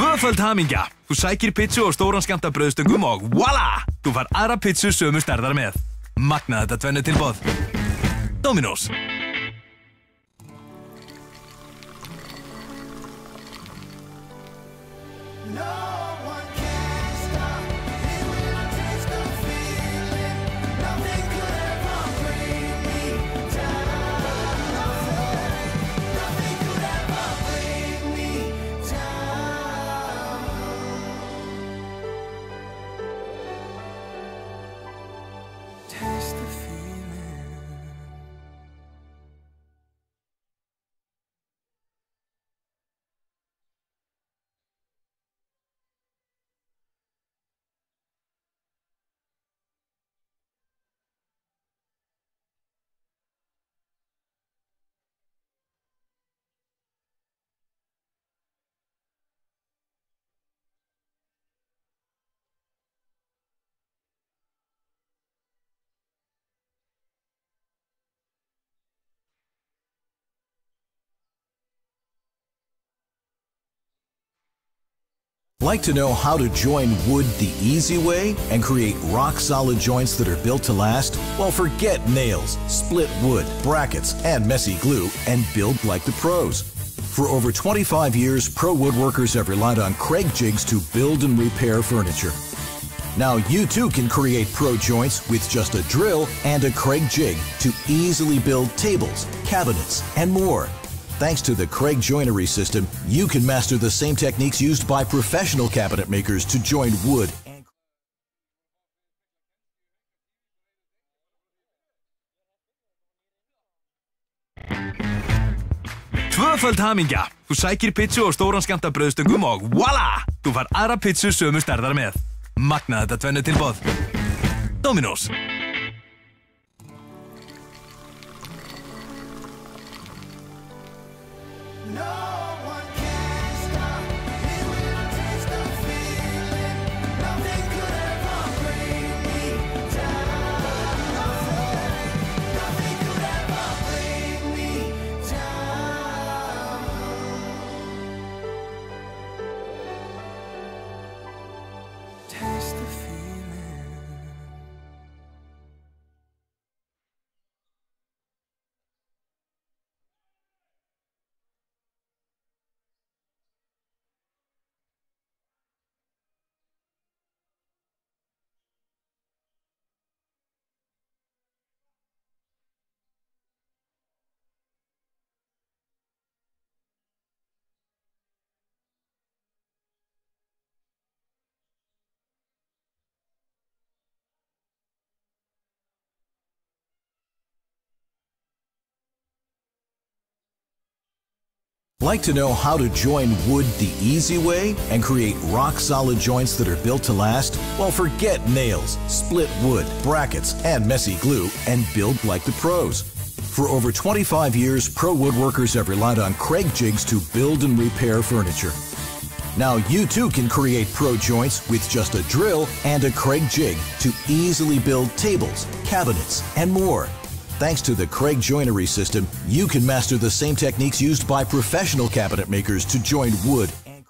Tvöföld hamingja. Þú sækir pizzu og stóran skammta brauðstöngum og voila! Þú fær aðra pizzu sömu stærðar með. Magna þetta tvennu tilboð. Dominos. Like to know how to join wood the easy way and create rock-solid joints that are built to last? Well, forget nails, split wood, brackets, and messy glue, and build like the pros. For over 25 years, pro woodworkers have relied on Craig jigs to build and repair furniture. Now you too can create pro joints with just a drill and a Craig jig to easily build tables, cabinets, and more. Thanks to the Craig joinery system, you can master the same techniques used by professional cabinet makers to join wood and Tvöföld hamingja. Þú sækir pizzu og stóran skammta brauðstöngum og voila! Þú fær aðra pizzu sömu stærðar með. Magna þetta tvennu tilboð. Dominos. Like to know how to join wood the easy way and create rock-solid joints that are built to last? Well, forget nails, split wood, brackets, and messy glue, and build like the pros. For over 25 years, pro woodworkers have relied on Craig jigs to build and repair furniture. Now you too can create pro joints with just a drill and a Craig jig to easily build tables, cabinets, and more. Thanks to the Craig joinery system, you can master the same techniques used by professional cabinet makers to join wood and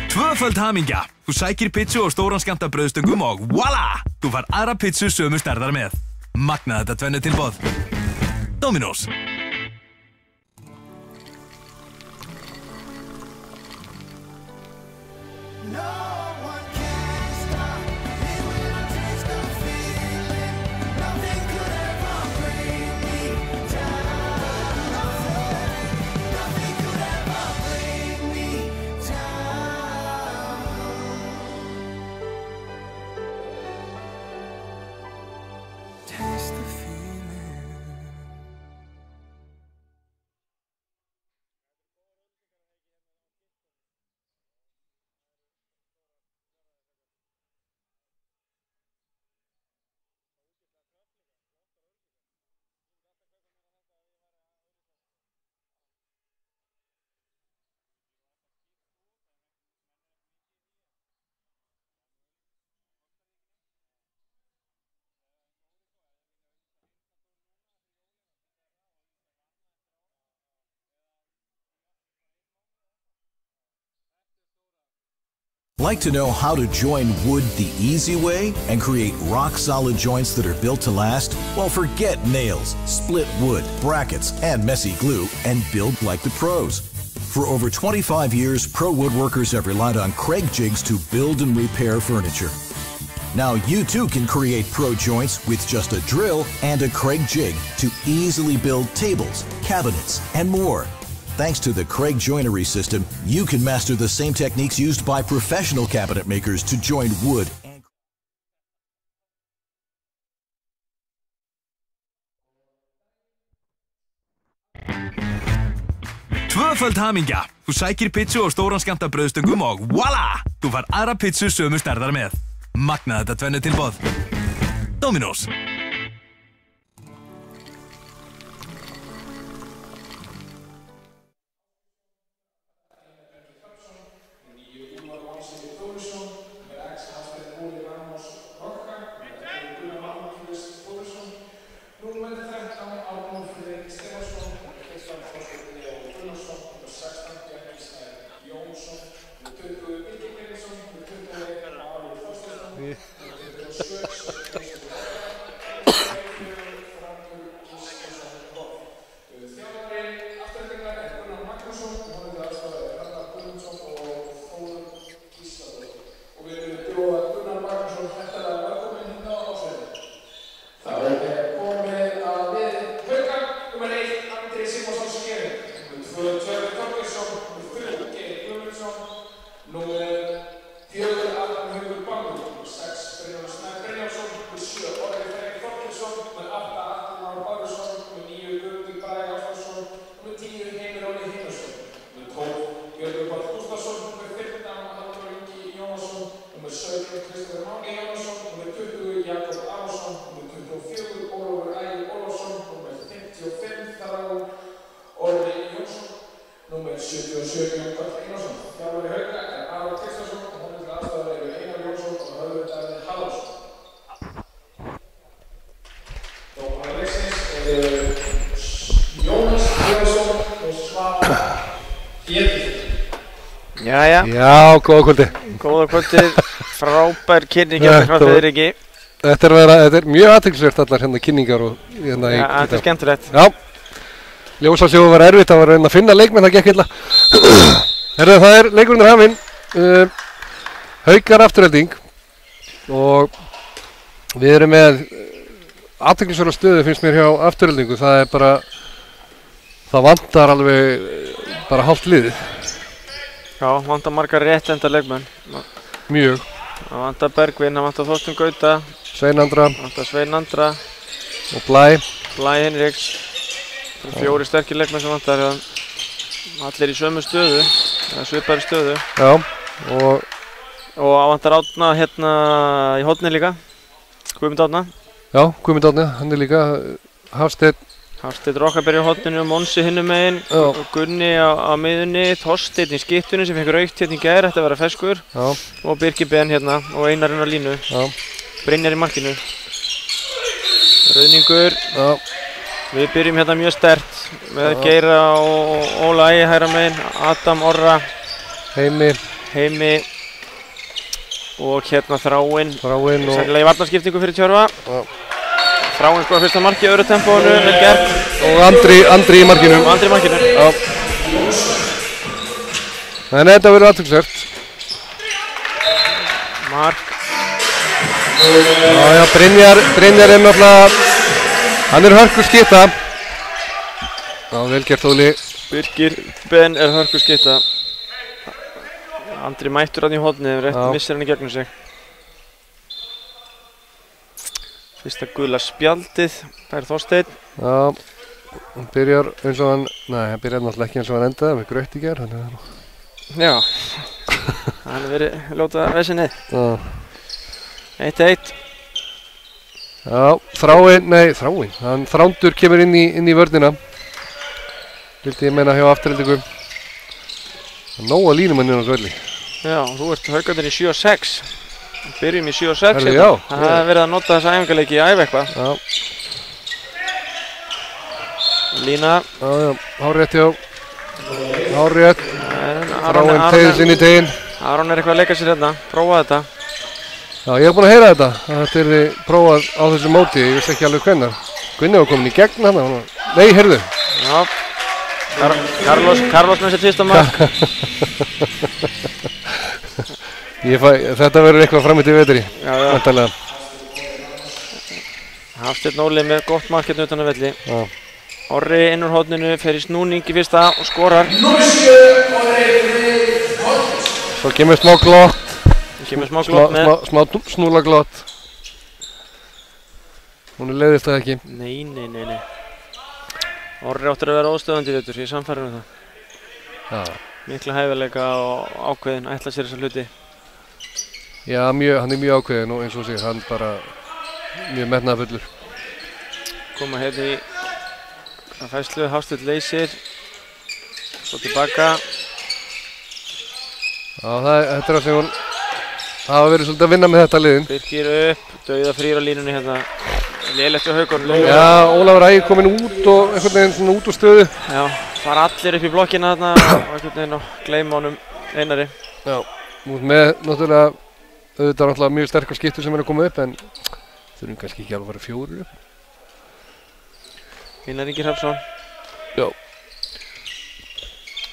Tvöföld hamingja. Þú sækir pizzu og stóran skammta brauðstöngum og voila! Þú fær aðra pizzu sömu stærðar með. Magna þetta tvennu tilboð. Dominos. Like to know how to join wood the easy way and create rock-solid joints that are built to last? Well, forget nails, split wood, brackets, and messy glue, and build like the pros. For over 25 years, pro woodworkers have relied on Craig jigs to build and repair furniture. Now you too can create pro joints with just a drill and a Craig jig to easily build tables, cabinets, and more. Thanks to the Craig joinery system, you can master the same techniques used by professional cabinet makers to join wood. Tvöföld hamingja! Þú sækir pizzu og stóran skammta brauðstöngum og voila! Þú fær aðra pizzu sömu stærðar með. Magnað þetta tvennu tilboð. Dominos. Já, góða kvöldi. Góða kvöldi, frábær kynning hjá Friðriki. Þetta er mjög athyglisvert allar hérna kynningar og hérna í þetta er skemmtilegt. Já, ljósasjóðu var erfitt, það var að reyna að finna leikmenn, það gekk illa. Herðu, það er leikurinn hafinn, Haukar Afturelding og við erum með athyglisverða stöðu finnst mér hjá Aftureldingu, það er bara, það vantar alveg bara hálft liðið. Já, vantar margar réttenda leikmenn. Mjög. Það vantar Bergvin, það vantar Þorstein Gauta. Svein Andra. Vantar Svein Andra. Og Blæ. Blæ Hinriks. Það eru 4 sterkir leikmenn sem vantar. Allir í sömu stöðu, eða svipari stöðu. Já, og vantar Árna hérna í horni líka. Guðmund Árna. Já, Guðmund Árni, hann er líka. Hafsteinn Rokkaberi á horninu, Monsi hinum megin, Gunni á miðunni, Þorsteinn í skiptunni sem fengur aukt hérna í gær, þetta verður feskur. Já. Og Birgir Ben hérna og Einarinn á línu. Já. Brynjar í markinu. Rauðningur. Já. Við byrjum hérna mjög sterkt með Geira og Óla Ægi hægra megin, Adam, Orra. Heimi. Og hérna Þráinn. Sannlega í varnarskiptingu fyrir Tjörfa. Já. Þráinn skoðar fyrsta marki í öðru tempóinu, vel gert. Og Andri í markinu. Já. En þetta verður athyglisvert. Mark. Já, Brynjar er náttúrulega, hann er hörkuskytta. Já, vel gert Óli. Birgir Ben er hörkuskytta. Andri mættur hann í hornið, rétt missir hann í gegnum sig. Fyrsta gula spjaldið, það er Þorsteinn. Já, hann byrjar eins og hann, hann byrjar náttúrulega ekki eins og hann endaði með grautt í gær. Já, hann hefur verið ljótað vesenið. 1-1. Já, Þrándur kemur inn í vörnina. Vildi ég meina hjá Aftureldingu. Nóg að línum hann inn á vörli. Já, þú ert Haukarnir í 7-6. Byrjum í 7-6 hérna. Já. Það hefði verið að nota þessa æfingarleiki í æfa eitthvað. Já. Lína. Já, hárrétt hjá. Hárrétt. Þráinn teygði sinni í teginn. Aron eitthvað að leika sér hérna, prófa þetta. Já, ég hef búin að heyra þetta. Þetta er prófað á þessu móti, ég veist ekki alveg hvenær. Gunni var komin í gegn hann. Nei, heyrðu. Já. Carlos með sér fyrsta mark. Þetta verður eitthvað frammitt í vetri. Já. Hafsteinn Óli með gott mark hérna utan að velli. Já. Orri inn úr horninu, fer í snúning í fyrsta og skorar. Svo kemur smá glott. Smá snúla glott. Hún leiðist það ekki. Nei. Orri áttur að vera óstöðandi í vetur, ég er samfærður um það. Já. Mikla hæfileika og ákveðin, ætla sér þessa hluti. Já, hann er mjög ákveðin og eins og sér, hann bara mjög metnaðarfullur. Koma hérna í fæslu, Hafsteinn leysir. Svo tilbaka. Já, þetta er það sem hún hafa verið svolítið að vinna með þetta liðin. Birkir upp, dauða frýr á línunni hérna. Lélegt á Haukur. Já, Ólafur Ægir kominn út og einhvern veginn svona út úr stöðu. Já, fara allir upp í blokkina þarna og einhvern veginn og gleyma honum Einari. Já, með náttúrulega auðvitað mjög sterkar skiptur sem er að koma upp en þurfum kannski ekki alveg að fara 4 upp. Einar Ingi Hrafnsson. Já.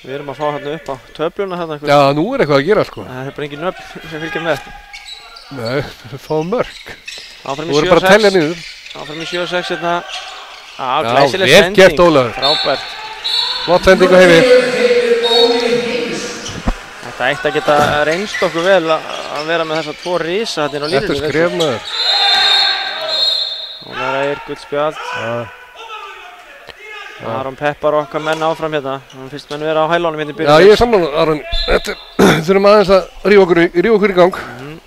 Við erum að fá hérna upp á töfluna hérna. Já, nú er eitthvað að gera sko. Það er bara engin nöfn sem fylgja með. Nei, við fáum mörk. Áfram í 7-6. Þú verður bara að telja niður. Áfram í 7-6 hérna. Já, vel gert Ólafur. Frábært. Flott sending á Heifi. Þetta ætti að geta reynst okkur vel að vera með þessa 2 risa hérna á línunni. Þetta er skref maður. Ólafur Ægir, gullspjald. Aron peppar okkar menn áfram hérna. Hann finnst menn vera á hælunum hérna í byrjun. Já, ég er sammála Aron. Þurfum aðeins að rífa okkur í gang.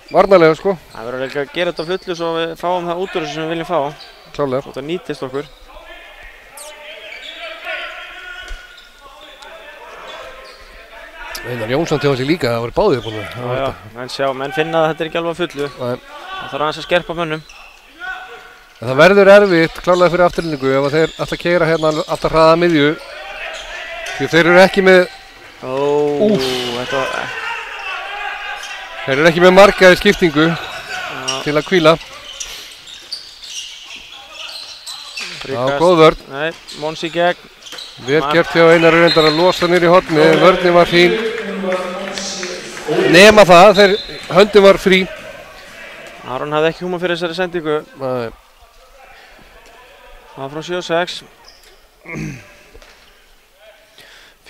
Varnarlega sko. Það verður ekki að gera þetta fullu svo við fáum það út úr þessu sem við viljum fá. Klálega. Þetta nýtist okkur. Einar Jónsson tjóða sig líka, það voru báðir búin að. Já, menn finna að þetta er ekki alveg að fullu. Nei. Það þarf aðeins að skerpa mönnum. En það verður erfitt, klálega fyrir afturlendingu, ef þeir alltaf keyra hérna alltaf hraða miðju. Því þeir eru ekki með... Þetta var... Þeir eru ekki með marga í skiptingu til að hvíla. Já, góð vörn. Nei, Móns í gegn. Vel gert hjá Einar reyndar að losa niður í horni, vörnin var fín. Nema það, þegar höndin var frí. Aron hafði ekki húma fyrir þessari sendingu. Nei. Það var frá 7-6.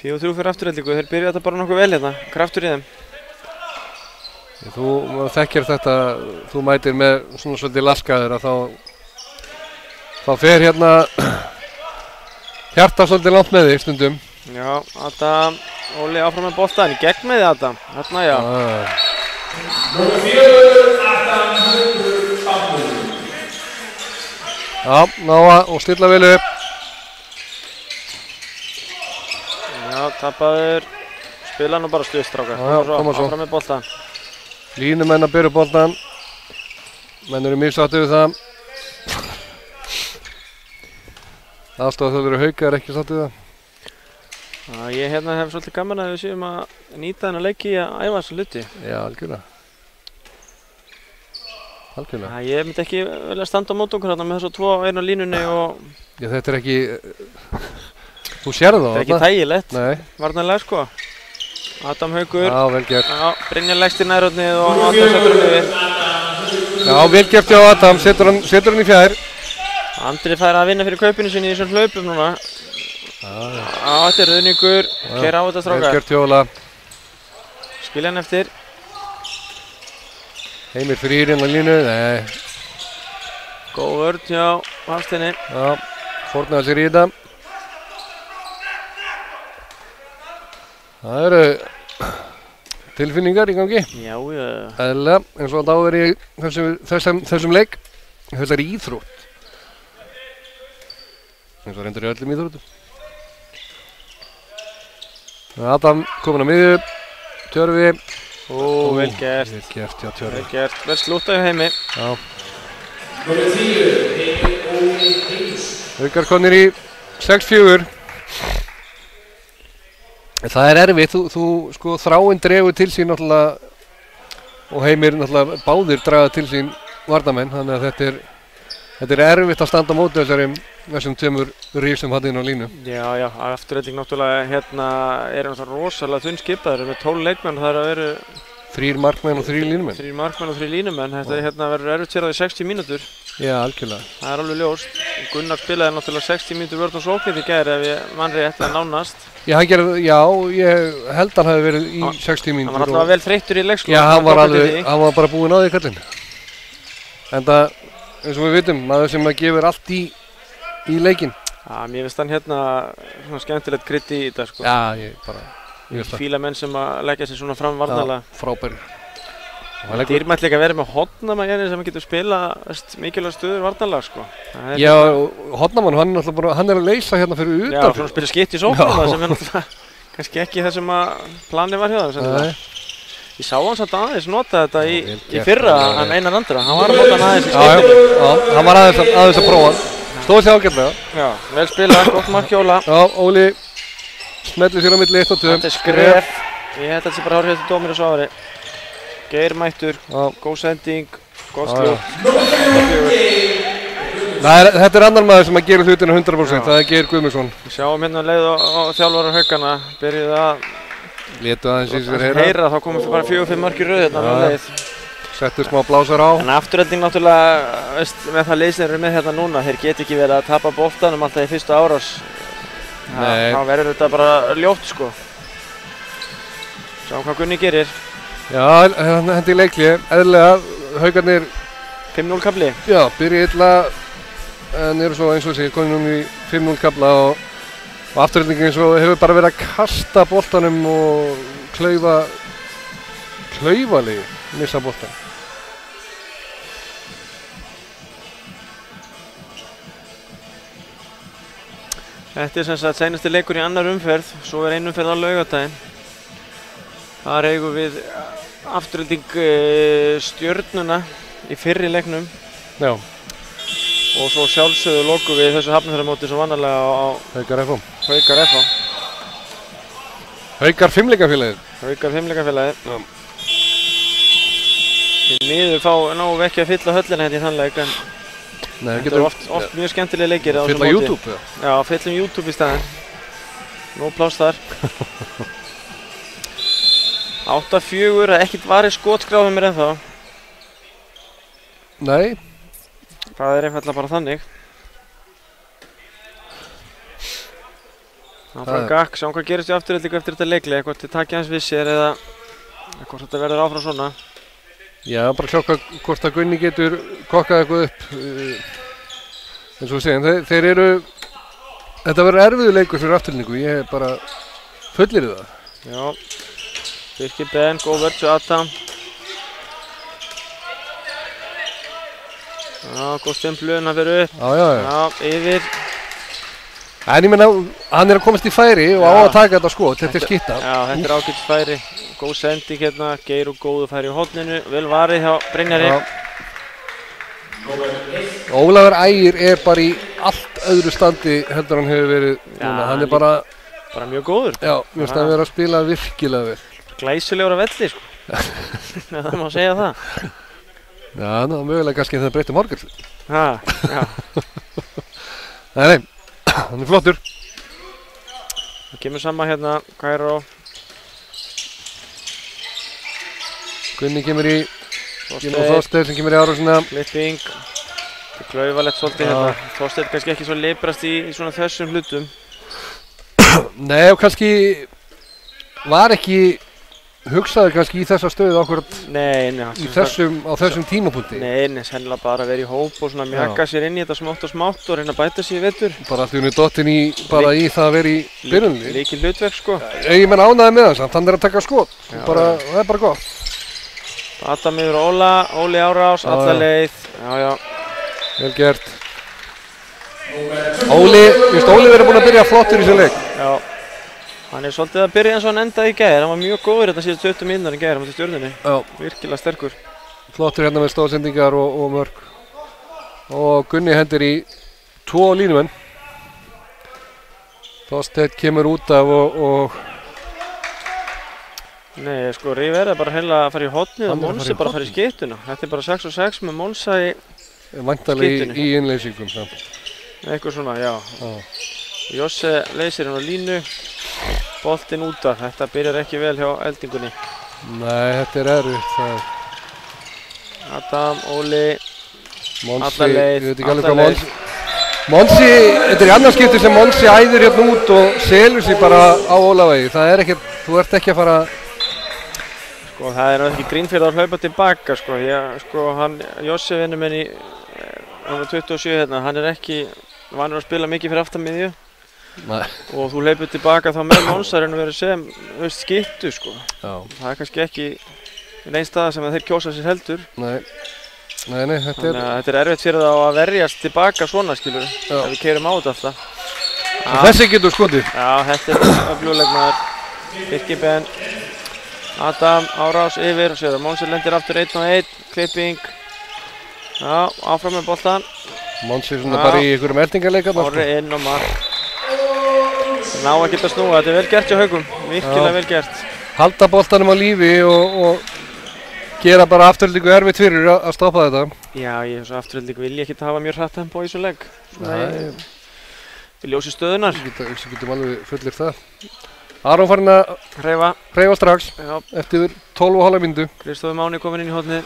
4-3 fyrir afturhendingu, þeir byrja þetta bara nokkuð vel hérna, kraftur í þeim. Þú þekkir þetta, þú mætir með svona svolítið laskaður að þá fer hérna hjarta svolítið langt með þig stundum. Já, Adam, Óli áfram með boltan, í gegn með þig Adam, hérna já. Númer 4, Adam Haukur. Já, ná og stilla vel upp. Já, tapaður, spila nú bara stuðstrákar. Koma svo. Áfram með boltan. Línumenn að byrja boltan. Menn eru mjög sáttið við það. Aðstofþjálfari Hauka er ekki sáttið við það. Já, ég hef svolítið gaman að við séum að nýta þennan leiki í að æfa þessu hluti. Já, algjörlega. Já, ég myndi ekki velja að standa á mót okkur hérna með þessu 2 á einu línunni og... Já, þetta er ekki... Þú sérðu það. Þetta er ekki þægilegt. Nei. Varnarlega sko. Adam Haukur. Já, vel gert. Já, Brynjar leggst í nærhornið og Adam setur hann yfir. Já, vel gert hjá Adam, setur hann í fjær. Andri fær að vinna fyrir kaupinu sinni í þessum hlaupum núna. Já, þetta er Rauðningur. Keyra á þetta strákar. Vel gert hjá Óla. Skilja hann eftir. Heimir frýr inn á línu, nei. Góð vörn hjá Hafsteini. Já, fórnaði sér í þetta. Það eru tilfinningar í gangi. Já. Eðlilega, eins og alltaf áður í þessum leik. Þessari íþrótt. Eins og reyndur í öllum íþróttum. Adam komin á miðju. Tjörfi. Vel gert. Vel gert, já, Tjörfi. Vel gert. Vel slútað hjá Heimi. Já. Haukar konir í 6-4. Það er erfitt, þú sko Þráinn dregur til sín náttúrulega og Heimir náttúrulega báðir draga til sín varnamenn, þannig að þetta er erfitt að standa á móti þessum tveimur rísum hann inn á línu. Já, Afturelding náttúrulega hérna er náttúrulega rosalega þunn skipaður með 12 leikmenn, það eru 3 markmenn og 3 línumenn. 3 markmenn og 3 línumenn, þetta hérna verður erfitt sér á því 60 mínútur. Já, algjörlega. Það er alveg ljóst. Gunnar spilaði náttúrulega 60 mínútur vörn og sókn í gær ef ég man rétt að nánast. Já, ég held að hann hafi verið í 60 mínútur. Hann var alltaf vel þreyttur í leik sko. Já, hann var bara búinn á því kallinn. En það, eins og við vitum, maður sem gefur allt í leikinn. Já, mér finnst hann hérna svona skemmtilegt krydd í þetta sko. Já, ég fíla menn sem að leggja sér svona fram varnarlega. Já, frábærir. Það er dýrmætt líka að vera með Hornamann sem getur spila mikilvæg stöður varnarlega sko. Já, Hornamann, hann er að leysa hérna fyrir utan. Já, svona spila skipt í sóknum sem er náttúrulega kannski ekki það sem að planið var hjá þeim. Ég sá hans aðeins nota þetta í fyrra hann Einar Andra. Hann var að nota hann aðeins í skiptinu. Já, hann var aðeins að prófa. Stóð sér ágætlega. Já, vel spilað, gott mark hjá Óla. Já, Óli smellir sér á milli 1 og 2. Þetta er skref. Ég held að þetta sé bara hárið til dómir og svari. Geir mættur, góð sending, góð slútt. Þetta er annar maður sem að gera hlutina 100%, það er Geir Guðmundsson. Við sjáum hérna leið og þjálfarar Haukana byrjuði að létu aðeins í sér heyra. Þá komum við bara 4-5 mörk í röð hérna með leið. Settu smá blásar á. En Afturelding náttúrulega, með það lið sem eru með hérna núna, þeir get ekki verið að tapa boltanum alltaf í fyrstu árás. Þá verður þetta bara ljótt sko. Sjáum hvað Gunni gerir. Já, hann hendi í leiklið, eðlilega, Haukarnir 5-0 kafli. Já, byrja illa, en eru svo eins og þessi, komið núna í 5-0 kafla og Aftureldingin svo hefur bara verið að kasta boltanum og klaufalegi missa boltan. Þetta er sem sagt seinasti leikur í annar umferð, svo er ein umferð á laugardaginn. Þar eigum við Afturelding Stjörnuna í fyrri leiknum. Já. Og svo sjálfsögðu lokum við þessu Hafnarfjarðarmóti svo vanalega á Haukar FH. Haukar FH. Haukar Fimleikafélagið. Haukar Fimleikafélagið. Já. Því miður náum við ekki að fylla höllina hérna í þann leik en þetta er oft mjög skemmtilega leikir á þessum móti. Fylla YouTube? Já, fyllum YouTube í staðinn. Nú pláss þar. 8-4, ekkert varið skotskráfið mér ennþá. Nei. Það er einfallega bara þannig. Áfram gakk, sjáum hvað gerist í Aftureldingu eftir þetta leikli, hvort þið takja hans við sér eða hvort þetta verður áfram svona. Já, bara sjá hvort að Gunni getur kokkað eitthvað upp. eins og við segjum, þetta verður erfiður leikur fyrir Aftureldingu, ég bara fullir það. Já, Birkir Ben, góð vörð til Adam. Já, góð stimpluðun að vera upp. Já, yfir. En ég menna, hann er að komast í færi og á að taka þetta skot, þetta er skytta. Já, þetta er ágætis færi. Góð sending hérna, Geir og góðu færi í horninu, vel varið hjá Brynjari. Ólafur Ægir er bara í allt öðru standi heldur hann hefur verið núna, hann er bara mjög góður. Já, mér finnst að vera að spila virkilega vel. Glæsilegur að velli, sko. Það má segja það. Já, það er mögulega kannski þegar breytum Horgel. Já. Nei, hann er flottur. Það kemur saman hérna, Kairó. Gunni kemur í Þorsteinn sem kemur í árásina. Klipping. Það er klaufalegt svolítið hérna. Þorsteinn kannski ekki svo leiprast í svona þessum hlutum. Nei, og kannski var ekki hugsaður kannski í þessa stöðu akkurat á þessum tímapunkti. Nei, sennilega bara að vera í hóp og svona mjaka sér inn í þetta smátt og smátt og reyna að bæta sér í vetur. Bara allt í unni dottinn í það að vera í byrjunni. Líkið hlutverk, sko. Ég menn ánæði með þess, hann er að taka skot. Það er bara gott. Adam yfir Óla, Óli árás, alla leið. Já. Vel gert. Óli verið búinn að byrja flottur í sér leik. Já. Hann er svolítið að byrja eins og hann endaði í gær. Hann var mjög góður þetta síðan 20 mínútur í gær á móti Stjörnunni. Já. Virkilega sterkur. Flottur hérna með stóðsendingar og mörk. Og Gunni hendir í 2 línumenn. Þorsteinn kemur út af og Nei, sko, Rivera er bara hreinlega að fara í hotnið og Monsi bara að fara í skyttuna. Þetta er bara 6 og 6 með Monsa í væntanlega í innleysingum samt. Eitthvað svona, já. Josse leysir hann á línu. Boltinn út af. Þetta byrjar ekki vel hjá eldingunni. Nei, þetta er erfitt. Adam, Óli, Monsi, ég veit ekki alveg hvað Monsi, þetta er í annarskipti sem Monsi æðir hérna út og selur sig bara á Ólavegi. Það er ekkert, þú ert ekki að fara... Sko, það er ekki Grínfjörð að hlaupa tilbaka, sko. Josse vinnur minn í, hann er 27 hérna, hann er ekki vanur að spila mikið fyrir aftanmiðju. Nei. Og þú hlaupir tilbaka þá með Monsarinn að vera sem, skyttu, sko. Já. Það er kannski ekki neins staða sem þeir kjósa sér heldur. Nei, þetta er erfitt fyrir þá að verjast tilbaka svona, skilur, ef við keyrum á þetta alltaf. Þessi getur skotið. Já, þetta er öflugleikmaður. Birkir Ben, Adam, árás yfir og sér að Monsi lendir aftur 1 og 1, klipping. Já, áfram með boltan. Monsi svona bara í einhverjum eldingarleika. Orri inn og mark. Ná að geta snúa, þetta er vel gert hjá Haugum, virkilega vel gert. Halda boltanum á lífi og gera bara afturhaldingu erfitt fyrir að stoppa þetta. Já, þessu afturhaldingu vil ég ekki hafa mjög hratt tempo í þessu legg. Í ljósi stöðunar. Við getum alveg fullir það. Aron farinn að hreyfa strax eftir 12,5 mínútu. Kristófi Máni kominn inn í hornið.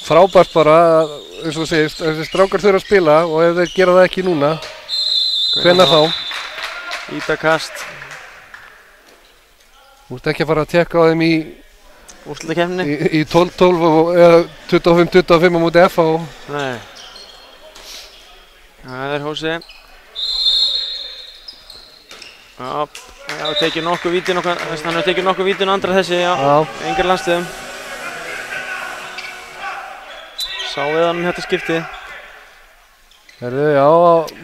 Frábært bara, eins og þú segist, þessi strákar þurfa að spila og ef þeir gera það ekki núna, hvenær þá? Ítakast. Þú ert ekki að fara að tekka á þeim í úrslitakeppninni? Í 12-12 eða 25-25 á móti FH. Nei. Það er Hósi. Já, hann tekið nokkuð vítin andra þessi, engar landsliðum. Sá við hann þetta skiptið. Herðu, já,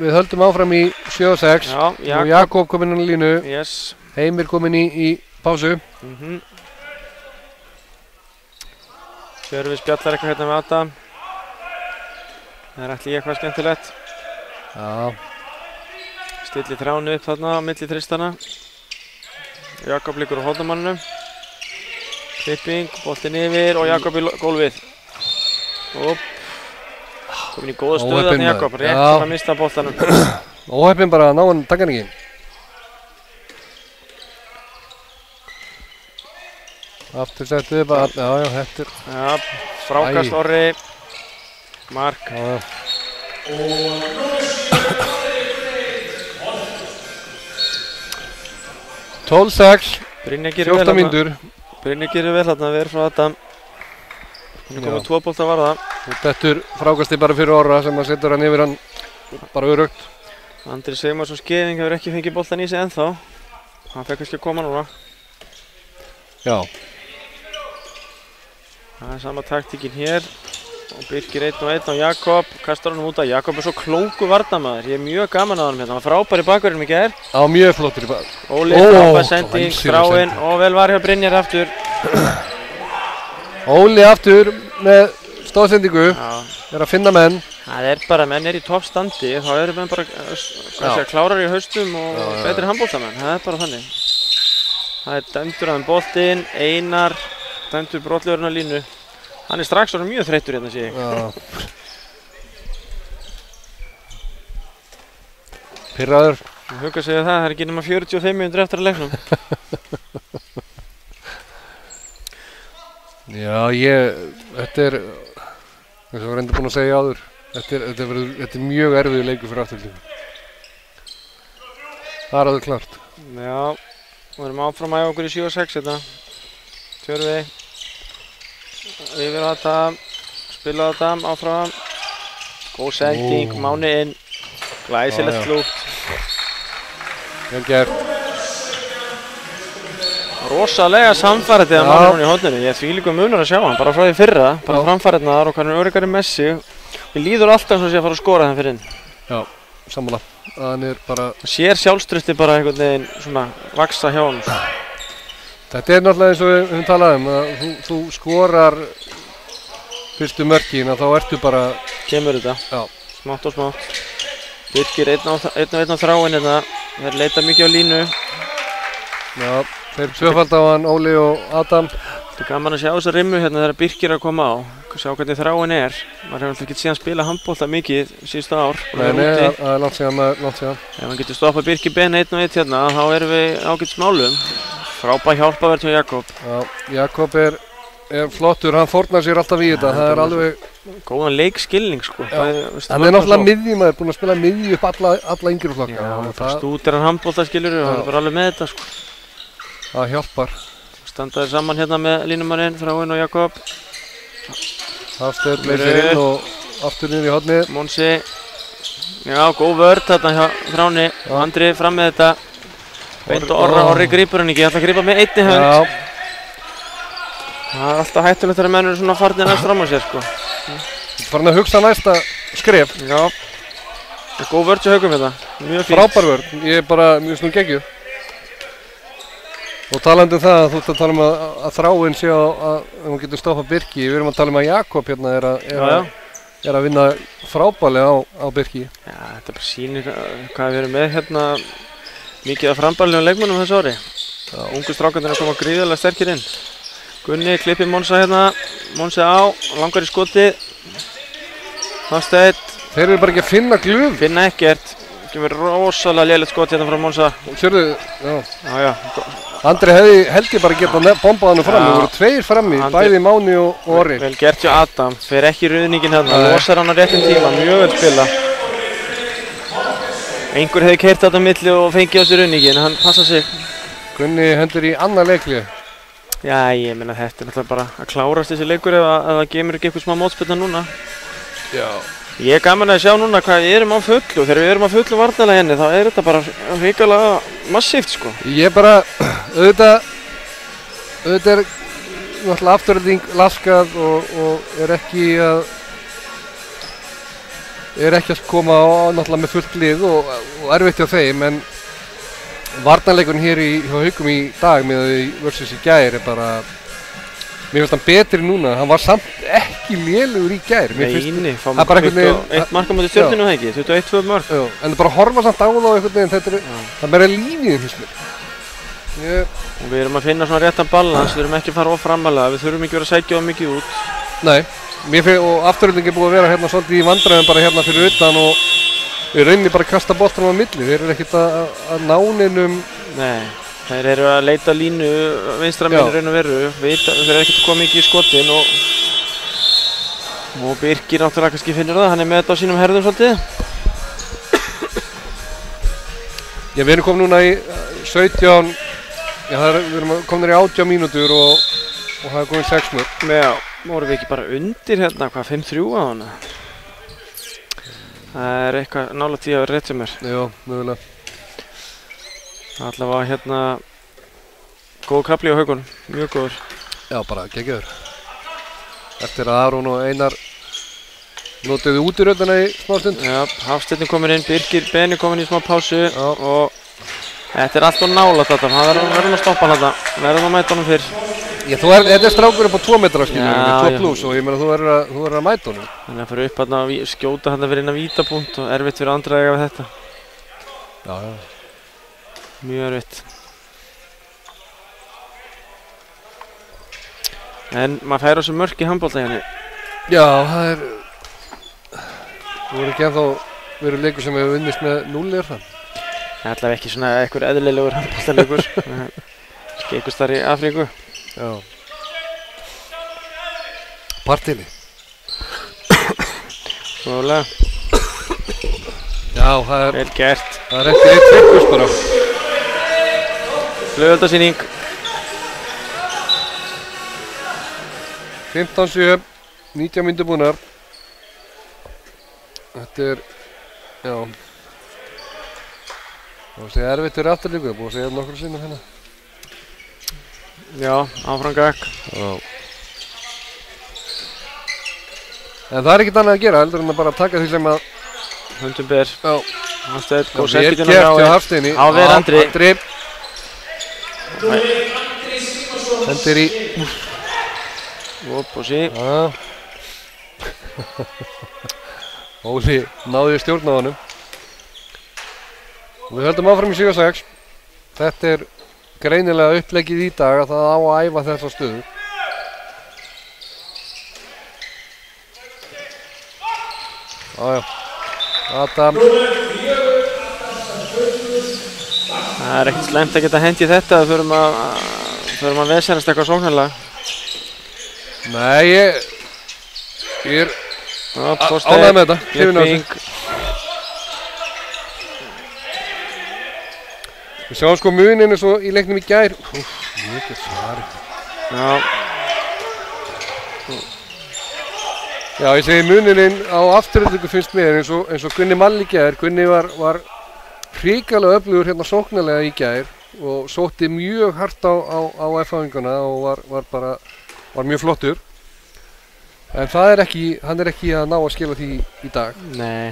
við höldum áfram í 7-6. Já, Jakob kominn á línu. Yes. Heimir kominn í pásu. Hjörvi spjallar eitthvað hérna með Adam. Það er ætli eitthvað skemmtilegt. Já. Stilli þránu upp þarna á milli þristana. Jakob liggur á hóðnumannunum. Klipping, boltinn yfir og Jakob í gólfið. Komin í góða stöð þarna Jakob, rétt sem að mista boltanum. Óheppinn bara að ná hann takkan ekki. Aftur settu upp að, já, hættur. Já, frákast Orri. Mark. 12-6, 14 mínútur. Brynja gerir vel þarna, við erum frá Adam. Hann er komið 2 bolta að varða. Dettur frákasti bara fyrir Orra sem að setur hann yfir hann bara örugt. Andri Sigmarsson Skeiðing hefur ekki fengið boltan í sig ennþá. Hann fekk kannski að koma núna. Já. Það er sama taktíkin hér. Og Birkir 1 og 1 á Jakob. Kastar honum út af. Jakob er svo klóku varnarmaður. Ég er mjög gaman að honum hérna. Hann var frábær í bakverðinum í gær. Já, mjög flottur í bakverðinum. Óli frábær sending, þráinn og vel var hjá Brynjar aftur. Óli aftur með stóðsendingu. Er að finna menn. Það er bara, menn er í toppstandi. Þá eru menn bara klárar í haustum og betri handboltamenn. Það er bara þannig. Það er dæmdur að boltinn, Einar, dæmdur brotlegurinn á línu. Hann er strax orðinn mjög þreyttur hérna, sé ég. Pirraður. Hauka segja það er ekki nema 45 mínútur eftir að leiknum. Já, þetta er, eins og ég var enda búinn að segja áður, þetta er mjög erfiður leikur fyrir afturhaldingu. Það er alveg klart. Já, við erum áfram að æfa okkur í 7-6 þetta. Hjörvi. Yfir á Adam, spila á Adam, áfram. Góð sending, Máni inn. Glæsilegt flútt. Vel gert. Rosalega samfærið þegar Máni hún í horninu. Ég er þvílíkur munur að sjá hann, bara frá því fyrra. Bara framfæriðnar og hann er öruggari með sig. Við líður alltaf eins og sé að fara að skora þeim fyrir inn. Já, sammála. Hann er bara... Sér sjálfstrausti bara einhvern veginn svona vaksa hjá hann. Þetta er náttúrulega eins og við höfum talað að þú skorar fyrstu mörkin og þá ertu bara... Kemur þetta. Já. Smátt og smátt. Birkir 1 og 1 á þráinn hérna. Þeir leita mikið á línu. Já. Þeir tvöfald á hann, Óli og Adam. Þetta er gaman að sjá þessa rimmu hérna þegar Birkir er að koma á. Sjá hvernig þráin er. Maður hefur alltaf ekki síðan spilað handbolta mikið síðustu ár. Nei, það er langt síðan. Ef hann getur stoppað Birkir Ben 1 og 1 hérna, þá erum við ágætt smálum. Frábær hjálpaverð hjá Jakob. Já, Jakob er flottur, hann fórnar sér alltaf í þetta. Það er alveg góðan leikskilning sko. Hann er náttúrulega miðjumaður, búinn að spila miðju upp alla yngri flokka. Já, stútir hann handbolta skilur og hann er bara alveg með þetta sko. Það hjálpar. Standa þeir saman hérna með línumarinn, Þráinn og Jakob. Hafsteinn leysir inn og aftur niður í hornið. Monsi. Já, góð vörð þarna hjá Þráni. Andri fram með þetta. Beint og Orri grípur hann ekki. Ég ætla að grípa með einni hönd. Það er alltaf hættulegt þegar menn eru svona farnir næst fram á sér sko. Farin að hugsa næsta skref. Já. Góð vörð hjá Haugum hérna. Mjög fínt. Frábær vörð. Ég er bara mjög snúð geggjuð. Og talandi um það, þú ert að tala um að Þráinn sé að hún getur stoppað Birki. Við erum að tala um að Jakob hérna er að vinna frábærlega á Birki. Já, þetta bara sýnir hvað við erum með hérna mikið af frambærilegum leikmönnum þessu ári. Ungu strákarnir að koma gríðarlega sterkir inn. Gunni klippir Monsa hérna, Monsi á, langar í skoti. Hafsteinn. Þeir eru bara ekki að finna glöf. Finna ekkert. Kemur rosalega lélegt skot hérna frá Monsa. Sérðu, já. Andri held ég bara að geta bombað hann fram. Það voru tveir frammi, bæði Máni og Orri. Vel gert hjá Adam, fer ekki í ruðningin hérna, losar hann á réttum tíma, mjög vel spila. Einhver hefði keyrt þetta á milli og fengið á sig ruðningin, hann passa sig. Gunni hendur í annað leiklið. Já, ég meina þetta er náttúrulega bara að klárast þessi leikur ef það gemur ekki eitthvað smá mótspilna núna. Já. Ég er gaman að sjá núna hvað við erum á fullu og þegar við erum á fullu varnarlega henni þá er þetta bara hrikalega massíft sko. Ég bara, auðvitað er náttúrulega afturhalding laskað og er ekki að koma á náttúrulega með fullt lið og erfitt hjá þeim en varnarleikurinn hér hjá Haugum í dag með því versus í gær er bara mér finnst hann betri núna, hann var samt ekki lélugur í gær. Nei, fá maður 21 mark á móti Stjörnunni og það ekki, 21-2 mark. Já, en það bara horfa samt á það einhvern veginn, þetta er bara lífið finnst mér. Og við erum að finna svona réttan balans, við erum ekki að fara of framalega, við þurfum ekki verið að sækja of mikið út. Nei, og afturhalding er búið að vera hérna svolítið í vandræðum bara hérna fyrir utan og við rauninni bara að kasta boltanum á milli, þeir eru ekkert að ná neinum. Nei. Þeir eru að leita línu vinstra minni raun og veru, þeir eru ekkert að koma mikið í skotin og Birkir náttúrulega kannski finnur það, hann er með þetta á sínum herðum svolítið. Já, við erum komin núna í 17, við erum komin í 18 mínútur og það er komin 6 mörk. Já, vorum við ekki bara undir hérna, hvað, 5-3 á hana? Það er eitthvað nálægt því að vera rétt sem er. Já, mögulega. Allavega hérna góð kapli á Haugunum, mjög góður. Já, bara geggjaður. Eftir að Aron og Einar notuðu útiröðuna í smá stund. Já, Hafsteinn komin inn, Birkir Beni komin í smá pásu og þetta er allt og nálægt þetta. Það verðum að stoppa þetta, verðum að mæta honum fyrr. Já, þetta er strákur upp á 2 metra skilur, 2 plus og ég meina þú verður að mæta honum. Þannig að fara upp hérna og skjóta hérna fyrir innan vítapunkt og erfitt fyrir andra að eiga við þetta. Já. Mjög erfitt. En maður fær á þessu mörk í handbolta hérna. Já, það er þú verður ekki ennþá verið leikur sem hefur vinnist með 0 það. Það er allavega ekki svona einhver eðlilegur handboltaleikur. Einhvers þar í Afríku. Já. Partili. Rólega. Já, það er vel gert. Það er ekki eitt fyrkus bara. Flugeldasýning. 15-7, 19 mínútur búnar. Þetta er, já. Það var að segja erfitt fyrir afturlíku, búið að segja nokkru sinnum hérna. Já, áfram gakk. Já. En það er ekkert annað að gera, heldur en að bara taka því sem að höndum ber. Já. Hafsteinn, góð sendingin á Rái. Vel gert hjá Hafsteini. Á við Andri. Hendir í. Upp og sí. Óli náði stjórn á honum. Við höldum áfram í 7-6. Þetta er greinilega uppleggið í dag að það á að æfa þessa stöðu. Jájá, Adam. Það er ekkert slæmt að geta hendið þetta, við förum að vesenast eitthvað sóknarlega. Nei, ég er ánægður með þetta, hrifinn af þessu. Við sjáum sko muninn eins og í leiknum í gær. Mikið svari. Já, ég segi muninn á afturhaldingu finnst mér eins og Gunni Mall í gær. Gunni var hrikalega öflugur hérna sóknarlega í gær og sótti mjög hart á F-fáinguna og var mjög flottur. En það er hann er ekki að ná að skila því í dag. Nei.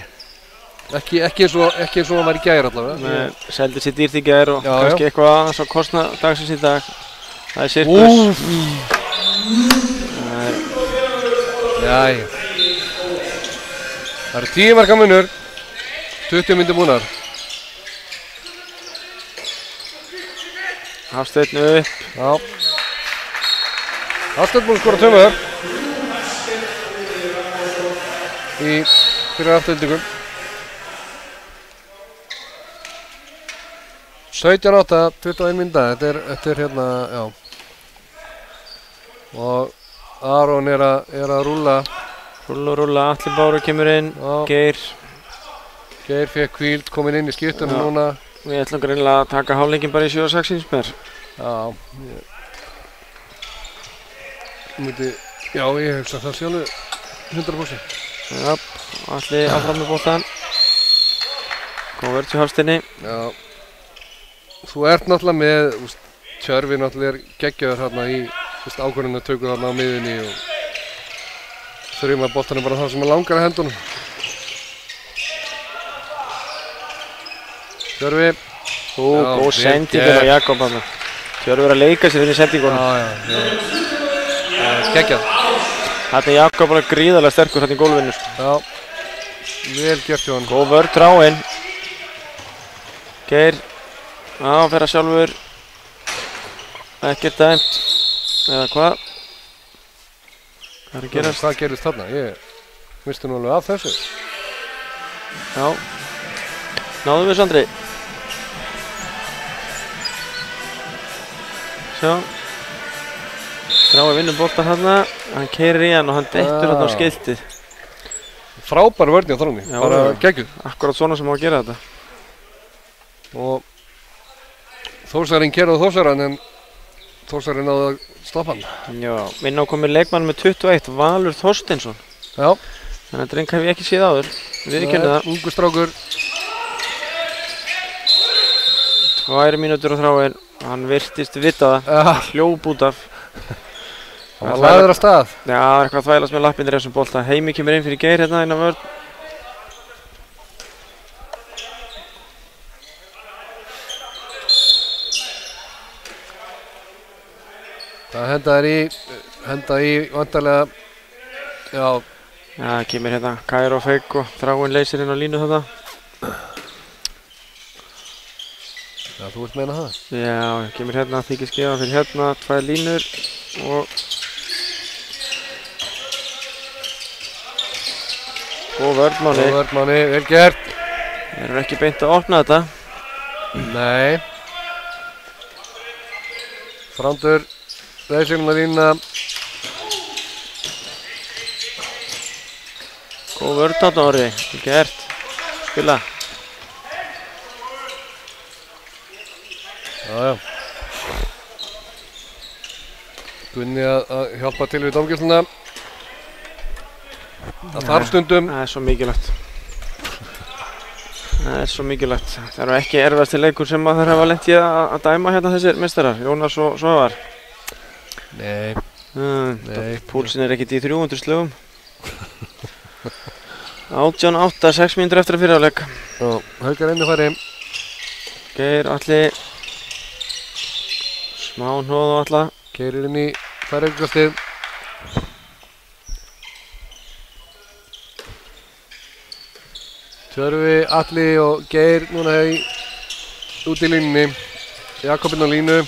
Ekki eins og hann var í gær allavega. Nei, seldi sér dýrt í gær og kannski eitthvað aðeins á kostnað dagsins í dag. Það er sirkus. Jæja. Það eru 10 marka munur, 20 mínútur búnar. Hafsteinn upp. Já. Hafsteinn búinn að skora 2 mörk í fyrir afturhaldingu. 17-8, 21 mínúta, þetta er hérna, já. Og Aron er að rúlla. Rúlla, Atli Báru kemur inn, Geir. Geir fekk hvíld, kominn inn í skiptunum núna. Við ætlum greinilega að taka hálfleikinn bara í 7-6 ínsmer. Já. Ég hugsa það sjálfur 100%. Já, Atli áfram með boltan. Góð vörð til Hafsteini. Já. Þú ert náttúrulega með, Tjörfi náttúrulega geggjaður hérna í ákvörðunartöku hérna á miðunni og þrjum að boltanum bara það sem langar að hendunum. Tjörfi. Góð sendingur á Jakob hann. Tjörfi að leika sér inn í sendingunum. Já. Geggjað. Þetta er Jakob alveg gríðarlega sterkur hérna í gólfinu. Já. Vel gert hjá hann. Góð vörð Þráinn. Geir. Já, fer að sjálfur. Ekkert dæmt. Eða hvað? Hvað er að gerast? Hvað gerist þarna? Ég misti nú alveg af þessu. Já. Náðum við Sandri. Sjá. Þrái vinnur boltan þarna. Hann keyrir í hann og hann dettur þarna á skiltið. Frábær vörn hjá Þráni. Bara geggjuð. Akkurat svona sem á að gera þetta. Og Þórsarinn keyrði á Þórsarann en Þórsarinn náði að stoppa hann. Já, inn á komið leikmann með 21, Valur Þorsteinsson. Já. Þannig að dreng hef ég ekki séð áður. Viðurkenni það. Ungur strákur. 2 mínútur á Þráinn. Hann virtist vita það. Já. Hljóp út af. Hann var lagður af stað. Já, eitthvað að þvælast með lappindir þessum bolta. Heimi kemur inn fyrir Geir hérna inn á vörn. Það henda í vantarlega, já. Já, kemur hérna Kairo Feik og Þráinn leysir inn á línu þetta. Já, þú vilt meina það? Já, kemur hérna, þykir skefa fyrir hérna, 2 línur og góð vörn Máni. Góð vörn Máni, vel gert. Þeir eru ekki beint að opna þetta. Nei. Þrándur. Leysirinn að lína. Góð vörn þarna Orri, vel gert. Spila. Já. Gunni að hjálpa til við dómgæsluna. Það þarf stundum. Það er svo mikilvægt. Það er svo mikilvægt. Það eru ekki erfiðasti leikur sem þeir hafa lent í að dæma hérna þessir meistarar, Jónas og Svavar. Nei. Púlsinn er ekkert í 300 slögum. 18-8, 6 mínútur eftir að fyrra áleik. Haukar inn í færi. Geir, Atli. Smá hnoð á Atla. Keyrir inn í færi aukastið. Tjörfi, Atli og Geir núna út í línunni. Jakobinn á línu.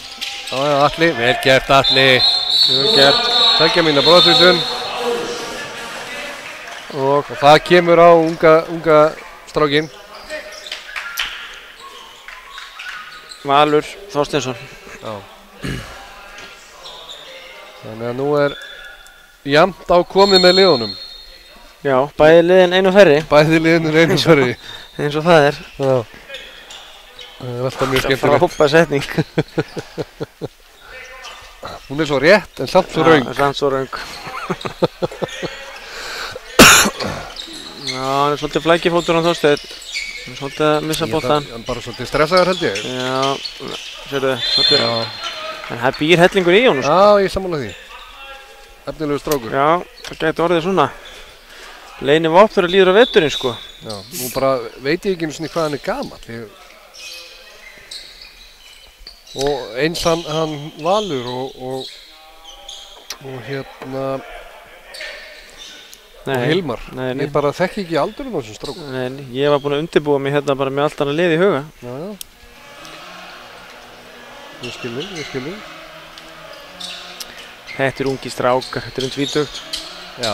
Já, Atli, vel gert Atli. Vel gert. Tveggja mína brottvísun. Og það kemur á unga strákinn. Valur Þorsteinsson. Já. Þannig að nú jafnt á komið með liðunum. Já, bæði liðin einu færri. Bæði liðin einu færri. Eins og það er. Já. Það er alltaf mjög skemmtilegt. Frábær setning. Hún svo rétt en samt svo röng. Já, samt svo röng. Já, hann svolítið flækifótur á Þorsteinn. Hann svolítið að missa boltan. Hann bara svolítið stressaður held ég. Já, sérðu, svolítið. Já. En það býr hellingur í honum. Já, ég sammála því. Efnilegur strákur. Já, það gæti orðið svona. Leini vopn þegar líður á veturinn, sko. Já, nú bara veit ég ekki einu sinni hvað hann gamall. Og eins hann Valur og hérna og Hilmar. Nei. Ég bara þekki ekki aldurinn á þessum strákum. Nei, ég var búinn að undirbúa mig hérna bara með allt annað lið í huga. Já. Ég skilur. Þetta ungi strákar, þetta tvítugt. Já.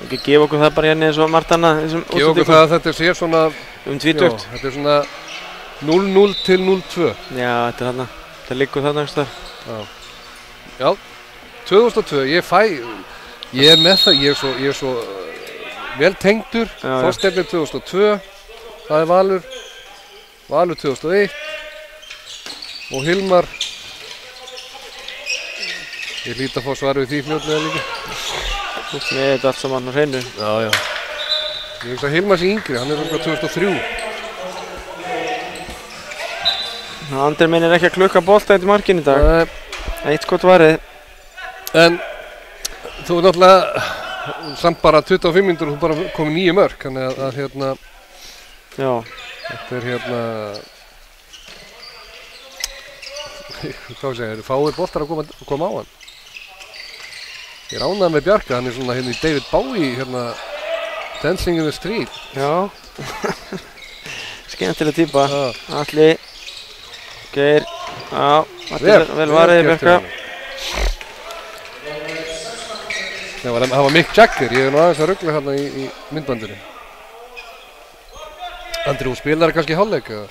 Ekki gefa okkur það bara hérna eins og margt annað. Gefa okkur það að þetta sé svona tvítugt. Já, þetta svona 0-0 til 0-2. Já, þetta þarna. Það liggur þarna einhvers staðar. Já. 2002, ég með það, ég er svo vel tengdur. Þorsteinn 2002, það Valur 2001 og Hilmar. Ég hlýt að fá svar við því fljótlega líka. Með þetta allt saman á hreinu. Já. Ég veist að Hilmar sé yngri, hann frá 2003. Andri minn ekki að klukka bolta í markinu í dag. Eitt skot varið. En þú náttúrulega samt bara 25 mínútur og þú bara komið 9 mörk, þannig að hérna. Já. Þetta hérna. Hvað segir, eru fáir boltar að koma á hann? Ég er ánægður með Bjarka, hann er svona hérna í David Bowie, hérna Dancing in the Street. Já. Skemmtileg týpa. Atli, Geir, já, vel varið Bjarka. Það var Mick Jagger, ég er nú aðeins að rugla hérna í myndbandinu. Andri, þú spilar kannski hálfleik eða?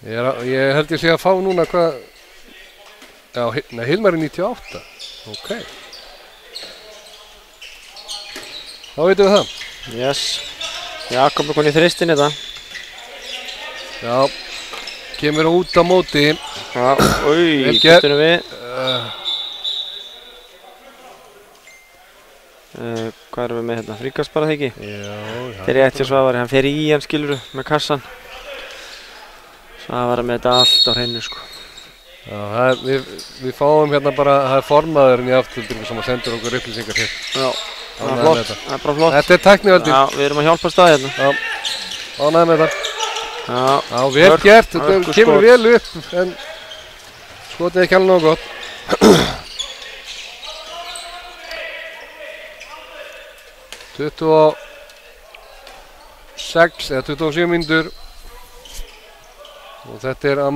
Ég held ég sé að fá núna hvað. Já, Hilmar 98. Ok. Þá veitum við það. Yes. Jakob er konið í þristin þetta. Já. Kemur út á móti. Já, getur við. Hvað erum við með hérna? Fríkast bara það ekki? Já. Þegar ég ætti að Svavari, hann fer í hann skiluru með kassan. Svavari með þetta allt á hreinu sko. Já, við fáum hérna bara, það er formaðurinn í afturöldingu sem sendur okkur upplýsingar hér. Já, það er flott. Það er bara flott. Þetta er tækniveldið. Já, við erum að hjálpa stað hérna. Já, ánægður með þetta. Já, vel gert, þetta kemur vel upp, en skotið ekki alveg nógu gott. 26 eða 27 mínútur og þetta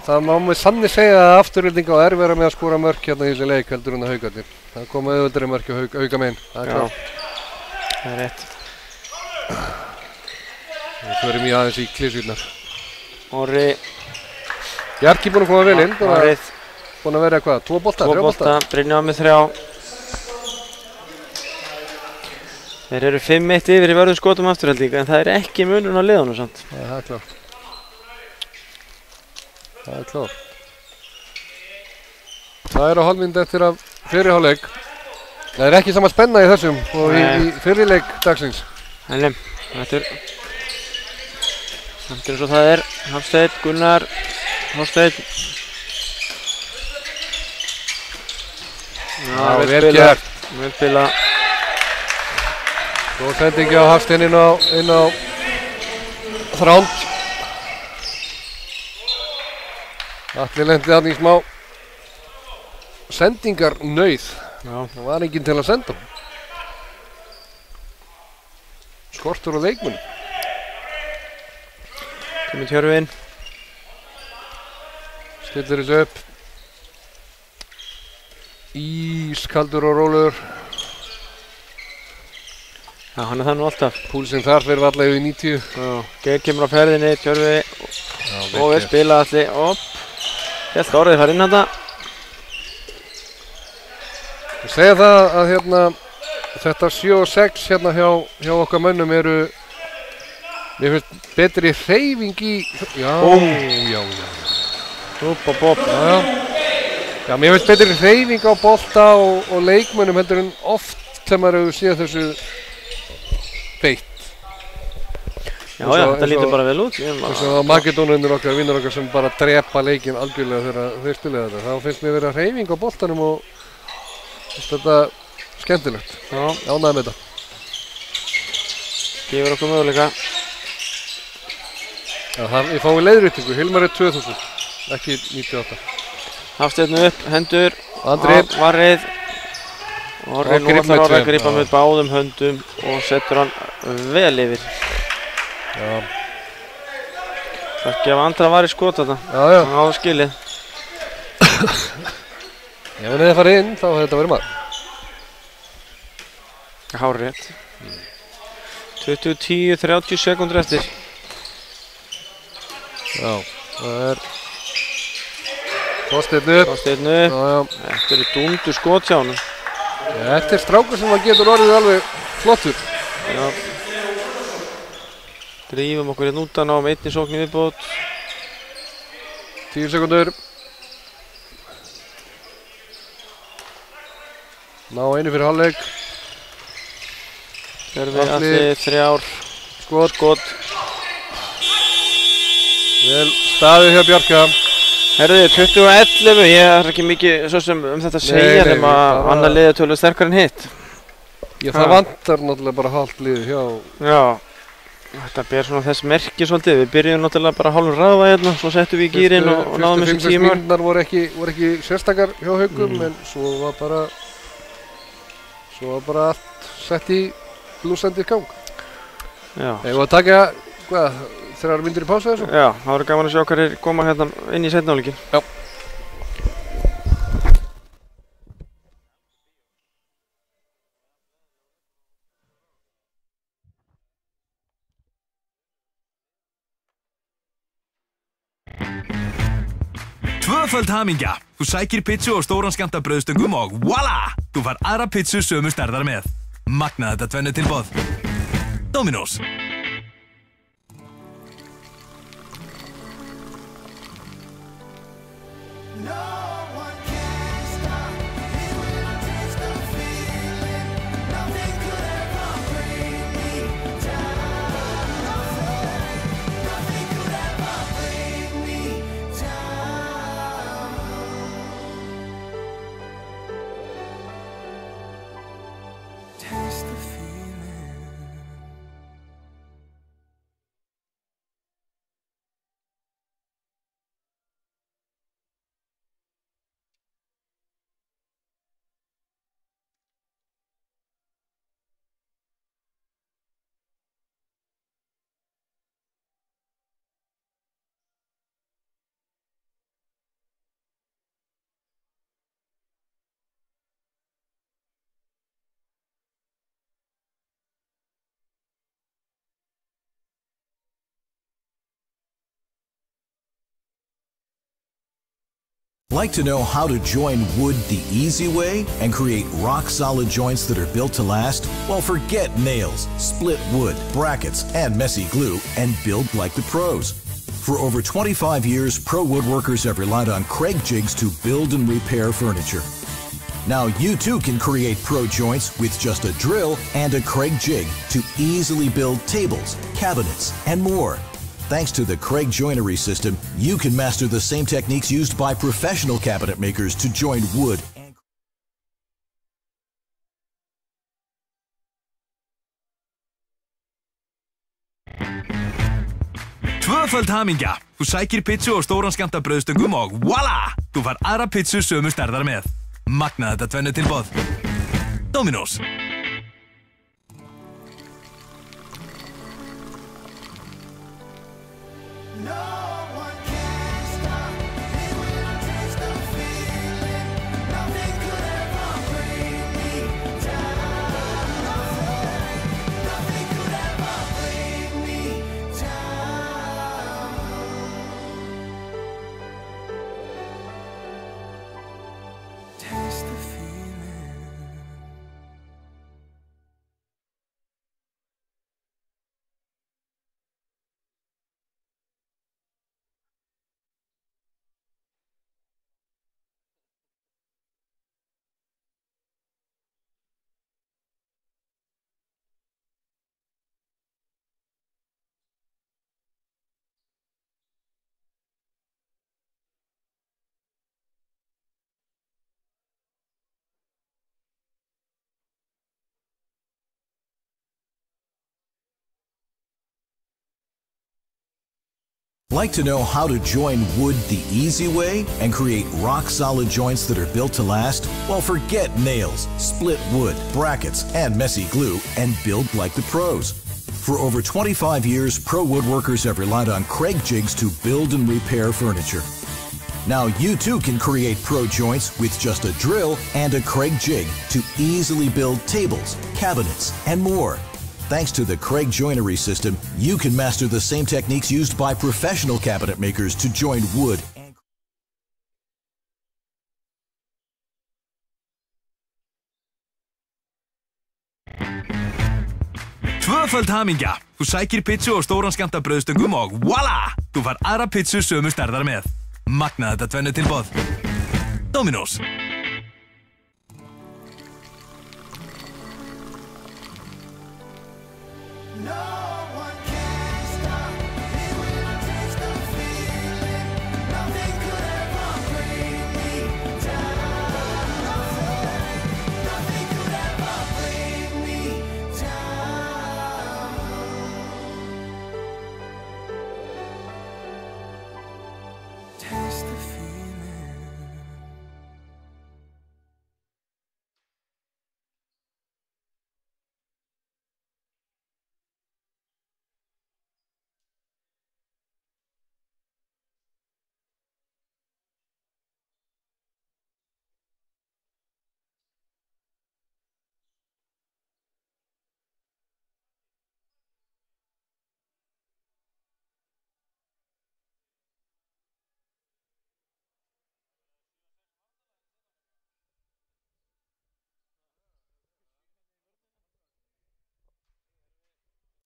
það má með sannig segja að Afturölding á erfiðara með að skora mörk hérna í þessu leik heldur en að Haukarnir. Það koma auðveldari mörk á Haukamenn. Já, það er rétt. Við förum í aðeins í klísvíðnar. Orri. Bjarki búinn að koma vel inn. Orrið. Búinn að vera hvað? 2 bolta? 2 bolta, Brynja með 3. Þeir eru 5-1 yfir í vörðum skotum Afturölding, en það er ekki munurinn á liðunum samt. Það er klart. Það er klart. Það er á hálfmynd eftir af fyrri hálfleik. Það er ekki sama spenna í þessum og í fyrri leik dagsins. Nei, þetta er samt eins og það er. Hafsteinn, Gunnar, Hafsteinn. Já, vel gert. Vel spila. Svo sendingi á Hafsteinn inn á Þránd. Atli lendi þarna í smá sendingarnauð. Já, það var enginn til að senda. Skortur á leikmunum. Kemur Tjörvin. Stillir þessu upp. Ískaldur og rólegur. Já, hann það nú alltaf. Púlsinn þar fyrir varlega yfir 90. Já, Geir kemur á ferðinni, Tjörvi og við spila allir. Helt orðið fara inn þetta. Ég segja það að hérna þetta 7 og 6 hérna hjá okkar mönnum eru mér finnst betri hreyfing í já. Bop. Já, mér finnst betri hreyfing á bolta og leikmönnum heldur en oft þegar maður hefur séð þessu beitt. Já, þetta lítur bara vel út. Þess að Makedónunir okkar, vinnur okkar sem bara drepa leikinn algjörlega þegar þeir spila þetta. Þá finnst mér vera hreyfing á boltanum og finnst þetta skemmtilegt. Já. Ánægður með þetta. Gefur okkur möguleika. Já, ég fái leiðréttingu. Hilmar er 2000, ekki 98. Hafsteinn upp, hendur. Andri. Varrið. Orri nú ætlar Orri að grípa með báðum höndum og setur hann vel yfir. Já. Það gefa Andra var í skot þetta. Já. Hann áður skilið. Ef hann hefði farið inn, þá hefði þetta verið mark. Hárrétt. 20-10, 30 sekúndur eftir. Já, það er Þorsteinn upp. Já. Þetta eru dúndur skot hjá honum. Þetta er strákur sem getur orðið alveg flottur. Já. Drífum okkur hérna út á náum einni sókn í viðbót. 10 sekúndur. Ná einu fyrir hálfleik. Allir 3 skot. Vel staðið hjá Bjarka. Herðu, 20-11, ég er ekki mikið svo sem þetta segja nema annar liðið tölvöld sterkar en hitt. Já, það vantar náttúrulega bara hálft liðið hjá. Já, þetta ber svona þess merki svolítið. Við byrjum náttúrulega bara hálfum ráða hérna, svo settum við í gírinn og náðum þessu 10 mörk. Fyrstu 5-6 mínúturnar voru ekki sérstakar hjá Haugum, en svo var bara allt sett í blúsandi gang. Já. Eigum við að taka, hvað, 3 mínútur í pásu þessu? Já, það verður gaman að sjá hverjir koma hérna inn í seinni hálfleikinn. Já. Tvöföld hamingja! Þú sækir pizzu og stóran skammta brauðstöngum og voila! Þú fær aðra pizzu sömu stærðar með. Magnað þetta tvennu tilboð. Dominos. Like to know how to join wood the easy way and create rock-solid joints that are built to last? Well, forget nails, split wood, brackets, and messy glue, and build like the pros. For over 25 years, pro woodworkers have relied on Craig jigs to build and repair furniture. Now you too can create pro joints with just a drill and a Craig jig to easily build tables, cabinets, and more. Thanks to the Craig joinery system, you can master the same techniques used by professional cabinet makers to join wood. Tvöföld hamingja! Þú sækir pizzu og stóran skammta brauðstöngum og voila! Þú fær aðra pizzu sömu stærðar með. Magnað þetta tvennu tilboð. Dominos. Like to know how to join wood the easy way and create rock-solid joints that are built to last? Well, forget nails, split wood, brackets, and messy glue, and build like the pros. For over 25 years, pro woodworkers have relied on Craig jigs to build and repair furniture. Now you too can create pro joints with just a drill and a Craig jig to easily build tables, cabinets, and more. Thanks to the Craig joinery system, you can master the same techniques used by professional cabinet makers to join wood and Tvöföld hamingja! Þú sækir pizzu og stóran skammta brauðstöngum og voila! Þú fær aðra pizzu sömu stærðar með. Magnað þetta tvennu tilboð. Dominos.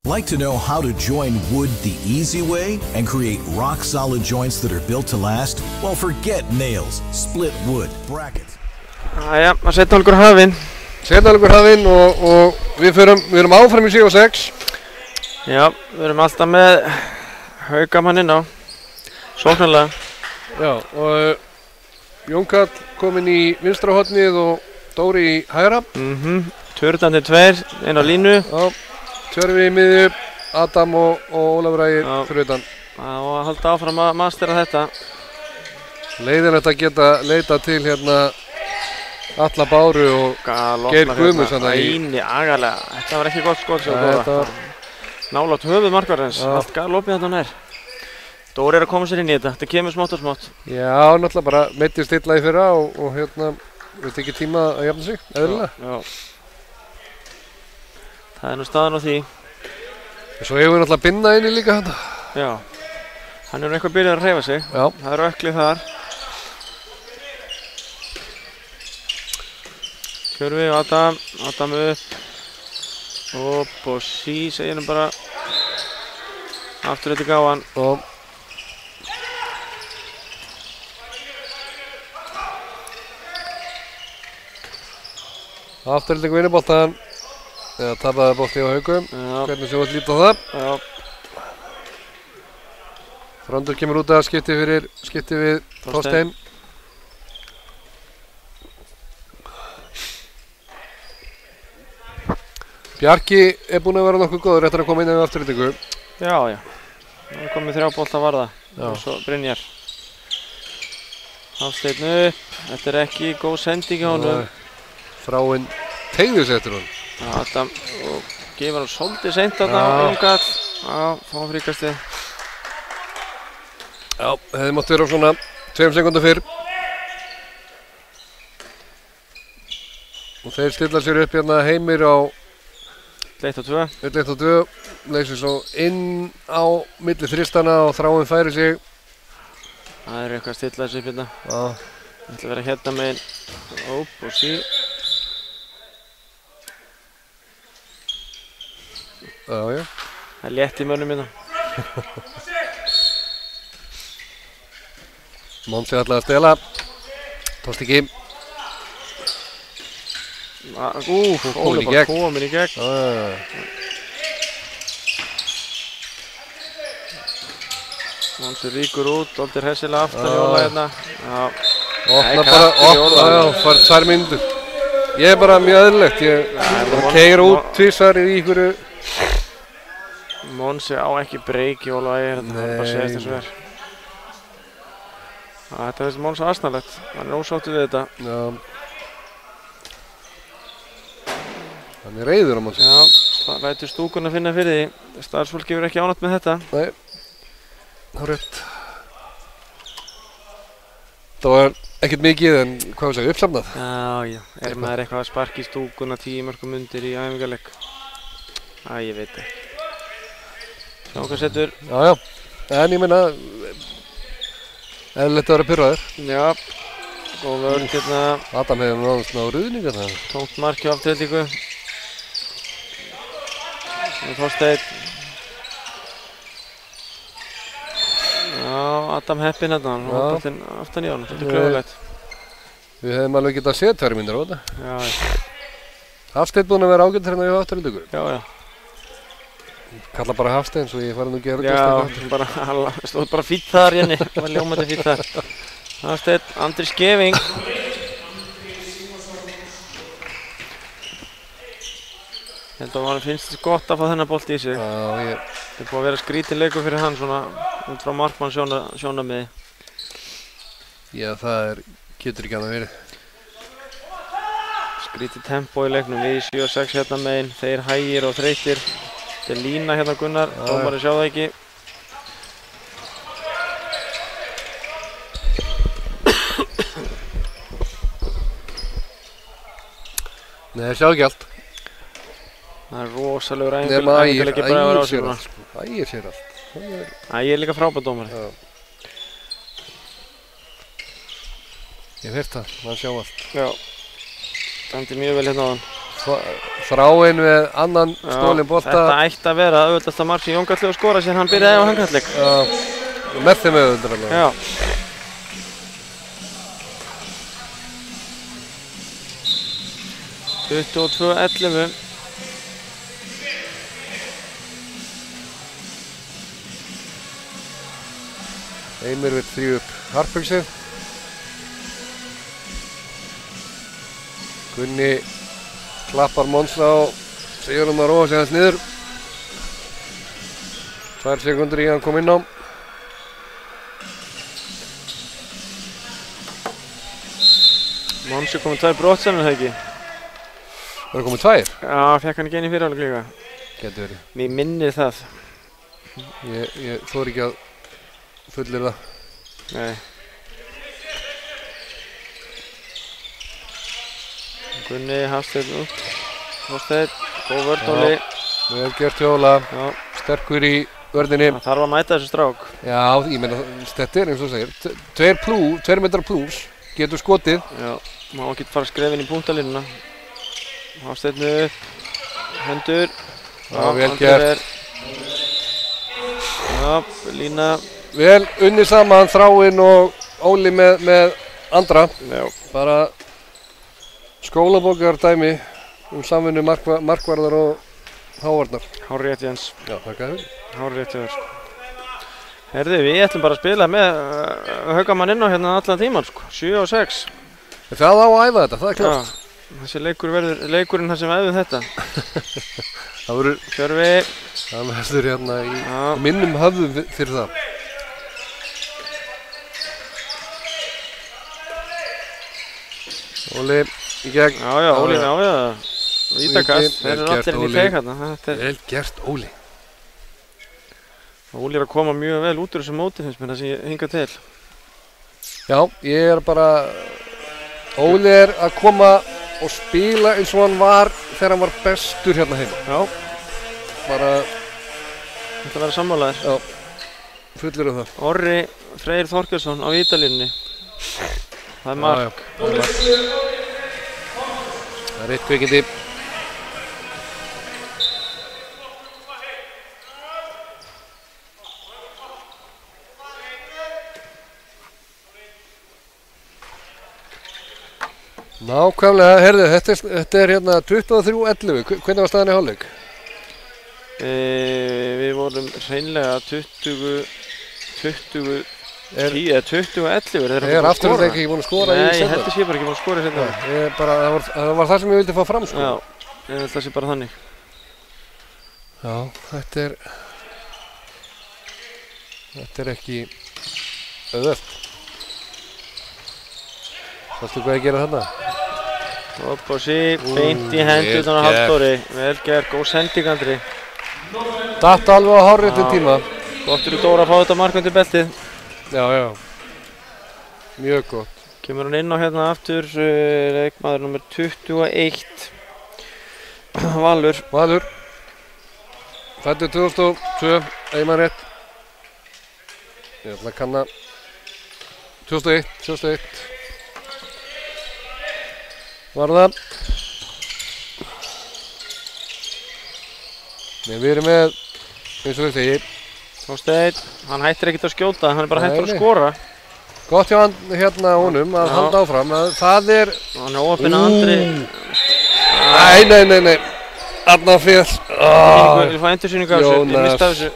Like to know how to join wood the easy way and create rock-solid joints that are built to last? Well, forget nails, split wood, brackets. Jæja, að setja algur hafinn. Setja algur hafinn og við erum áfram í 7-6. Já, við erum alltaf með Haukamann inn á. Sóknarlega. Já, og Jón Karl kominn í vinstra hornið og Dóri í hægra. Turtandi tveir, inn á línu. Já. Tjörfi í miðju, Adam og Ólafur Ægir fyrir utan. Og að halda áfram að mastera þetta. Leiðilegt að geta leita til hérna Alla Báru og Geir Guðmunds. Æni, agalega. Þetta var ekki gott skot svo Dóra. Nálægt höfuð markvarðins. Allt galopið þetta nær. Dóri að koma sér inn í þetta. Þetta kemur smátt og smátt. Já, náttúrulega bara meiddist illa í fyrra og hérna, veist ekki tíma að jafna sig, eðlilega. Já. Það nú staðan á því. Svo hefur við náttúrulega Binna inni líka þetta. Já. Hann eitthvað byrjað að hreyfa sig. Já. Það öklið þar. Tjörfi og Adam upp. Og Bossi segir hann bara aftur þetta gáðan. Aftur þetta vinnuboltan. Eða tapaði bolti á Haugum. Hvernig sem við líta á það. Já. Þrándur kemur út að skipti við Þorstein. Bjarki búinn að vera nokkuð góður eftir að koma inn með afturlítingu. Já. Það komið 3 bolta varða. Og svo Brynjar. Hafsteinn upp. Þetta ekki góð sending á honum. Þráinn teygði sig eftir honum. Adam og gefur hann svolítið seint þarna á Jón-Karl. Já, fá fríkastið. Já, hefði mátt vera á svona 2 sekúndur fyrr. Og þeir stilla sér upp hérna Heimir á 1-2. 1-2. Leysir svo inn á milli þristana og Þráinn færi sig. Það eitthvað að stilla þessu upp hérna. Já. Það ætla að vera hérna meginn. Óp og sí. Já. Það er létt í mönnum hérna. Monsi ætlaði að stela. Tókst ekki. Óli bara komin í gegn. Monsi ríkur út, Oldir hessilega aftan Jóla hérna. Opna bara, fær 2 mínútur. Ég bara mjög eðlilegt. Ég keir út tvisvar í einhverju Monsi á ekki breyk í Óla Ægir, þetta er bara að segja þessu verð. Þetta finnst Monsi asnalegt, hann ósáttur við þetta. Já. Hann reiður á Monsi. Já, lætur stúkun að finna fyrir því. Starfsfólk gefur ekki ánægt með þetta. Nei, það er rétt. Það var ekkert mikið en hvað segja, uppsamnað. Já, maður eitthvað að sparka í stúkuna 10 mörgum undir í æfingarleik? Ég veit ekki. Sjá hvað setur. Já, en ég meina, eðlilegt að vera pirraður. Já, góð vörn hérna. Adam hefði náðast ná ruðninga það. Tómt mark hjá afturhaldingu. Þorsteinn. Já, Adam heppinn hérna, hann var aftan í honum, þetta er klöfulegt. Við hefðum alveg getað séð 2 mínútur á þetta. Já. Hafsteinn búinn að vera ágætur hérna í afturhaldingu. Já. Kalla bara Hafsteinn svo ég farið nú að gera Já, stóð bara fýtt þar Jenny, það var ljómandi fýtt þar. Hafsteinn, Andri Skeving. Ég held að hann finnst gott að fá þennan bolt í sig. Já, Það er búið að vera skrítin leikur fyrir hann svona út frá markmann sjónarmiði. Já, það getur ekki annað verið. Skrítið tempó í leiknum, við 7-6 hérna megin, þeir hægir og þreytir. Þetta er lína hérna Gunnar, dómarinn sjá það ekki. Nei, þeir sjá ekki allt. Það er rosalegur æfingarleiki Bræður á sig. Ægir sér allt. Ægir er líka frábær dómari. Ég hef heyrt það, hann sjá allt. Já, dæmdi mjög vel hérna á hann. Þráinn við annan stólinn bolta. Þetta ætti að vera auðvitað mark sem Jón Gatli að skora sér hann byrjaði á handkastleik. Með þeim auðvitað alveg. Já. Já. 22-11. Heimir vill þrjú upp Harpöksið. Gunni klappar Monsa á Sigurðum að róa sig hans niður. 2 sekundur í hann kom inn á. Monsi komið 2 brottsennir það ekki? Það er komið 2? Já, fekk hann ekki inn í fyrirháleik líka. Getur verið. Mér minnir það. Ég þori ekki að fullir það. Nei. Gunni, Hafsteinn upp. Hafsteinn, góð vörn Óli. Vel gert hjá Óla. Sterkur í vörninni. Það þarf að mæta þessu strák. Já, ég meina þetta eins og segir. 2 metrar plús, getur skotið. Já, má ekki fara að skrefin í punktalínuna. Hafsteinn upp. Hendur. Já, vel gert. Já, lína. Vel unni saman Þráinn og Óli með andra. Já. Bara skólabókar dæmi samvinnu markvarðar og hávarnar. Hárrétt Jens. Já, þakka þér. Hárrétt hjá þér. Herðu, við ætlum bara að spila með Haukamann inn á hérna allan tíman sko. 7-6. Það á að æfa þetta, það er klart. Þessi leikur verður leikurinn þar sem við æfum þetta. Það verður Hjörvi. Það verður hérna í minnum höfðum fyrir það. Óli í gegn. Já, Óli, já. Vítakast, þeir eru allir inn í teik hérna. Vel gert, Óli. Óli er að koma mjög vel út úr þessu móti finnst mér það sem ég hingað til. Já, ég er bara... Óli er að koma og spila eins og hann var þegar hann var bestur hérna heima. Já. Bara... Þetta verður sammálaðir. Já, fullir það. Orri Freyr Þorkelsson á vítalínunni. Það er mark. Það er 1 kvikindi. Nákvæmlega, herðu, þetta er hérna 23-11. Hvernig var staðan í hálfleik? Við vorum hreinlega 20-11. Ég er aftur ekki búin að skora í seinna. Nei, ég held að sé bara ekki búin að skora í seinna. Það var það sem ég vildi fá fram sko. Já, ég held að sé bara þannig. Já, þetta er Þetta ekki auðvelt. Sástu hvað ég gera þarna? Upp á sig, beint í hendurnar á Halldóri. Vel gert, góð sending Andri. Datt alveg á hárréttum tíma. Gott fyrir Dóra að fá þetta mark undir beltið. Já. Mjög gott. Kemur hann inn á hérna aftur, leikmaður nr. 21. Valur. Fæddur 2002, ef maður rétt. Ég ætla að kanna 2001. Var það. Nei, við erum með, eins og þau segir. Þorsteinn, hann hættir ekkert að skjóta, hann er bara hættur að skora. Gott hjá hann hérna honum að halda áfram. Það er... Hann er óöppin að Andri. Nei. Arnar féll. Ég fá endursýningu af þessu, ég mista af þessu.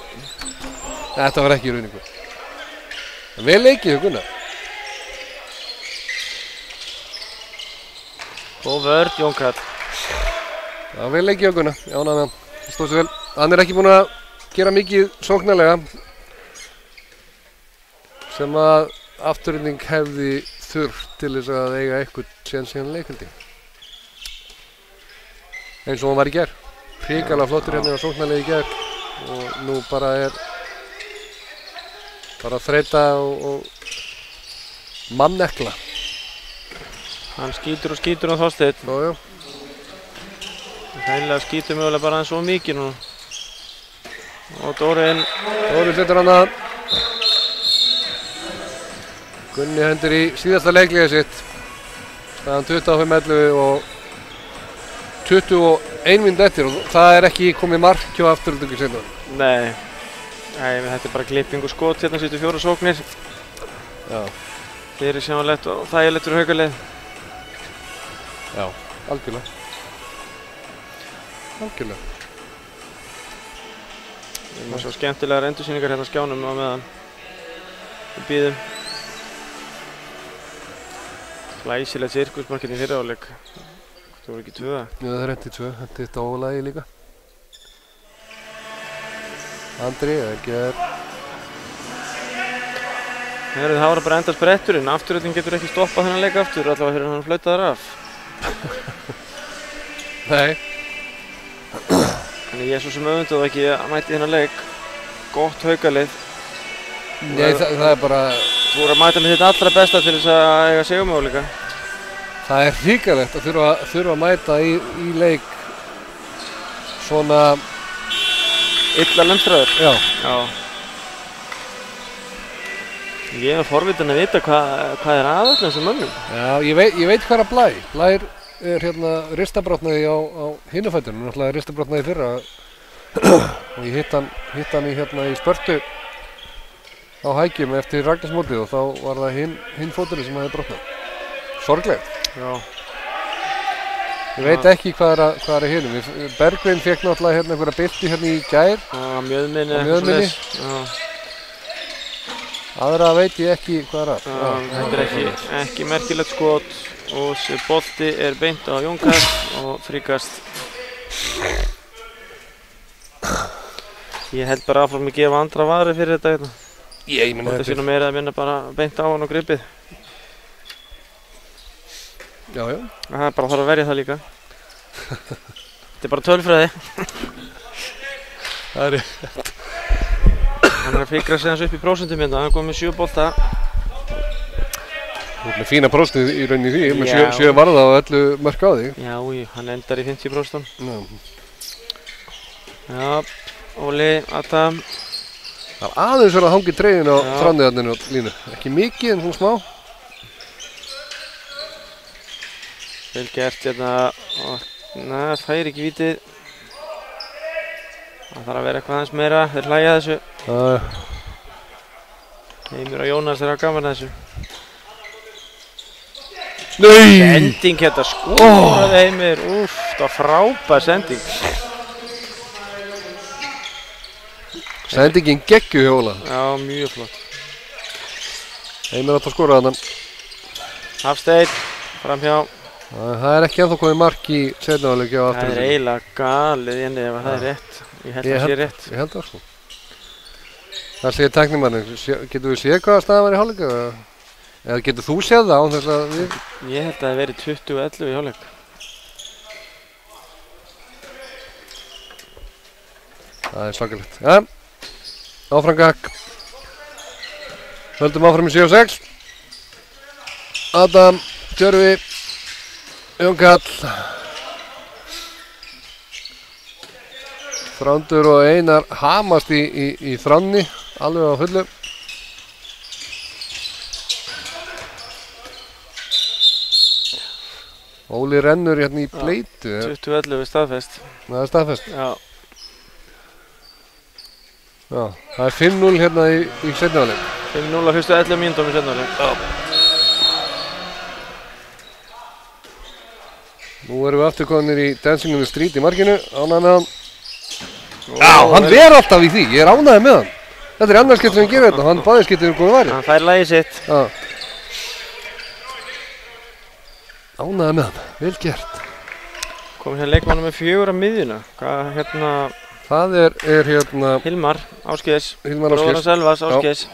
Þetta var ekki rauningu. Vel leikið, Gunnar. Góð vörð, Jón Karl. Já, vel leikið, Gunnar. Já, það stóð sér vel. Hann er ekki búinn að gera mikið sóknarlega sem að afturrýning hefði þurft til þess að eiga eitthvað síðan leikaldi. Eins og hann var í gær. Hrikalega flottur hérna á sóknarlega í gær og nú bara er bara þreyta og mannekla. Hann skýtur á Þorsteinn. Já. Hreinlega skýtur mögulega bara aðeins svo mikið núna. Og Dóri setur hann að. Gunni hendur í síðasta leikliðið sitt. Staðan 25-11 og 21 mínútu eftir og það er ekki komið mark hjá Aftureldingu seinna. Nei, þetta er bara klipping og skot hérna 74 sóknir. Já. Fyrirsjáanlegt og þægilegt fyrir Haukalið. Já, algjörlega. Við erum að sjá skemmtilegar endursýningar hérna á skjánum á meðan við bíðum. Glæsilegt sirkusmarkinn í fyrri hálfleik. Það voru ekki 2. Já, það er ekki 2. Þetta er dálagi líka. Andri, ekki það. Það var bara endast bretturinn. Afturölding getur ekki stoppað þennan leik aftur, allavega fyrir hann flautaðar af. Nei. Þannig ég er svo sem öfunduð ekki að mæti þennan leik. Gott Haukalið. Nei, það er bara... Þú voru að mæta með þitt allra besta til þess að eiga sigurmöguleika. Það er hrikalegt að þurfa að mæta í leik svona... Illa lemstraður. Já. Ég er forvitin að vita hvað er aðall þessum mönnum. Já, ég veit hvað er að Blær. Blær er hérna ristabrotnaði á hinufættunum, náttúrulega ristabrotnaði í fyrra. Og ég hitt hann í spörtu á hækjum eftir Ragnarsmótið og þá var það hinn fóturinn sem hafði brotnað. Sorglegt. Já. Ég veit ekki hvað er hinum. Bergvin fékk náttúrulega hérna einhverja bylti hérna í gær. Mjöðminni. Aðra veit ég ekki hvað er að. Þetta er ekki merkilegt skot og þessi bolti er beint á Jón Karl og fríkast. Ég held bara áfram að gefa andra varir fyrir þetta hérna. Ég meina þetta er meira að vinna bara beint á hann og gripið. Já. Það er bara þarf að verja það líka. Þetta er bara tölfræði. Það er rétt. Hann er að fikra sig hans upp í prósentum hérna, hann kom með 7 bolta. Þú ert með fína prósentið í rauninni því, með 7 varða og 11 mörk á því. Já, hann endar í 50%. Já, Óli, Adam. Það er aðeins verið að hangi treyðin á framniðarninu á línu. Ekki mikið en svona smá. Vel gert hérna. Nei, það fær ekki vítið. Það þarf að vera eitthvað aðeins meira, þeir hlæja þessu. Heimir og Jónas þeir hafa gaman að þessu. Nei! Sending hérna, skoraði Heimir. Úff, það var frábær sending. Sendingin geggjuð hjá Óla. Já, mjög flott. Heimir átt að skora þarna. Hafsteinn, framhjá. Það er ekki ennþá komið mark í seinni hálfleik hjá Aftureldingu. Það er eiginlega galið inni ef það er rétt. Ég held að það sé rétt. Ég held það sko. Það segir tæknimannin, getur við séð hvaða staðan var í hálfleik eða getur þú séð það án þess að við? Ég held að það veri 20-11 í hálfleik. Það er svakalegt. Ja, áfram gakk. Höldum áfram í 7-6. Adam, Tjörfi, Jón Karl. Þrándur og Einar hamast í þranni, alveg á fullu. Óli rennur hérna í bleitu. 20-11 staðfest. Það er staðfest. Já. Já, það er 5-0 hérna í seinni hálfleik. 5-0 á fyrstu 11 mínútum í seinni hálfleik. Já. Nú erum við aftur konir í Dancing in the Street í markinu, ánægði með hann. Já, hann ver alltaf í því, ég er ánægði með hann. Þetta er annars skiptir hann gerir þetta, hann báðir skiptir um góða væri. Hann fær lagið sitt. Já. Ánægði með hann, vel gert. Komum hér leikmann með 4 á miðjuna. Hvað hérna? Það er hérna... Hilmar Ásgeirs. Hilmar Ásgeirs. Bróðar hans Elvas Ásgeirs.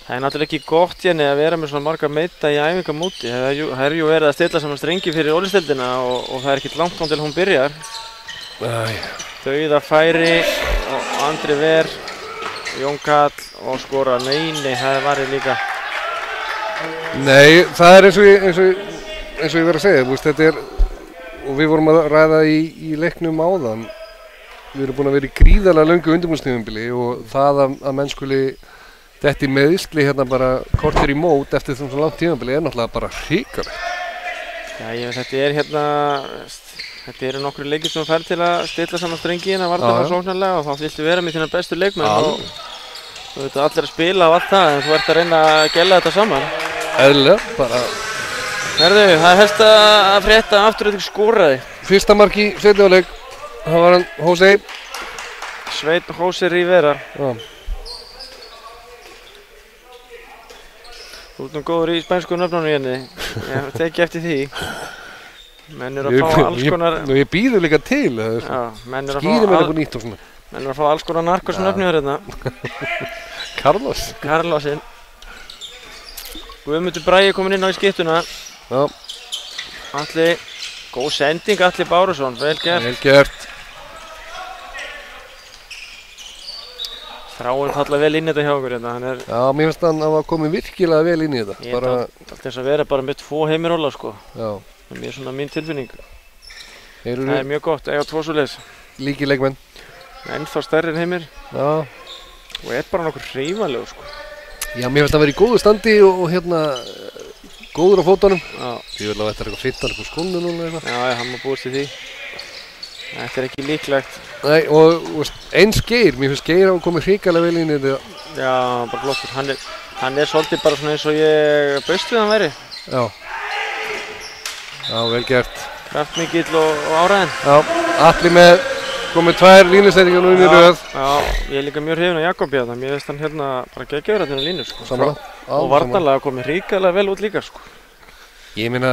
Það er náttúrulega ekki gott hérna að vera með svona marga meita í æfingamóti. Það er jú verið að stilla saman strengi fyrir Ólistildina og það er ekkert langt án til hún byrjar. Dauða færi og Andri Ver, Jón Karl og skora. Nei, það var líka. Nei, það er eins og ég verið að segja, þetta er, og við vorum að ræða í leiknum áðan. Við erum búin að vera í gríðarlega löngu undirbúningstímabili og það að menn skuli þetta í meðsli hérna bara kortir í mót eftir svona langt tímabili er náttúrulega bara hrikalegt. Já, þetta eru nokkru leikir sem fær til að stilla saman strengi hérna varnarlega og sóknarlega og þá viltu vera með þína bestu leikmenn og þú veit allir að spila og allt það en þú ert að reyna að gella þetta saman. Eðlilega, bara... Herðu, það er helst að frétta Afturelding skoraði. Fyrsta mark í seinni hálfleik, það var hann Jose. Sveinn Jose Rivera. Já. Þú ert nú góður í spænsku nöfnunum hérna, ég teki eftir því. Menn eru að fá alls konar... Ég býður líka til, skýðum er eitthvað nýtt og svona. Menn eru að fá alls konar narkosnöfnum hérna. Karlosinn. Guðmundur Bragi komin inn á í skiptuna. Já. Atli, góð sending Atli Bárusson, vel gert. Vel gert. Þráinn falla vel inn í þetta hjá okkur hérna. Já, mér finnst hann að hafa komið virkilega vel inn í þetta. Ég held að þess að vera bara með 2 heimirróla sko. Já. Það er mér svona mín tilfinning. Það er mjög gott, eiga 2 svoleiðis. Líki leikmenn. Ennþá stærri en Heimir. Já. Og er bara nokkur hreyfanlegur sko. Já, mér finnst hann verið í góðu standi og hérna góður á fótunum. Já. Ég vil að þetta er eitthvað fittan upp úr skónu núna eitthvað. Já, hann má búast í því. Þetta er ekki líklegt. Nei, og eins Geir, mér finnst Geir að hann komið hrikalega vel inn í þetta. Já, bara flottur. Hann er svolítið bara svona eins og ég baust við hann væri. Já. Já, vel gert. Kraftmikill og áræðinn. Já, Atli með komið 2 línustendingar nú inn í röð. Já, ég er líka mjög hrifinn af Jakobi að það. Mér finnst hann hérna bara geggjaður að þennan línu sko. Samanlega. Og varnarlega komið hrikalega vel út líka sko. Ég meina,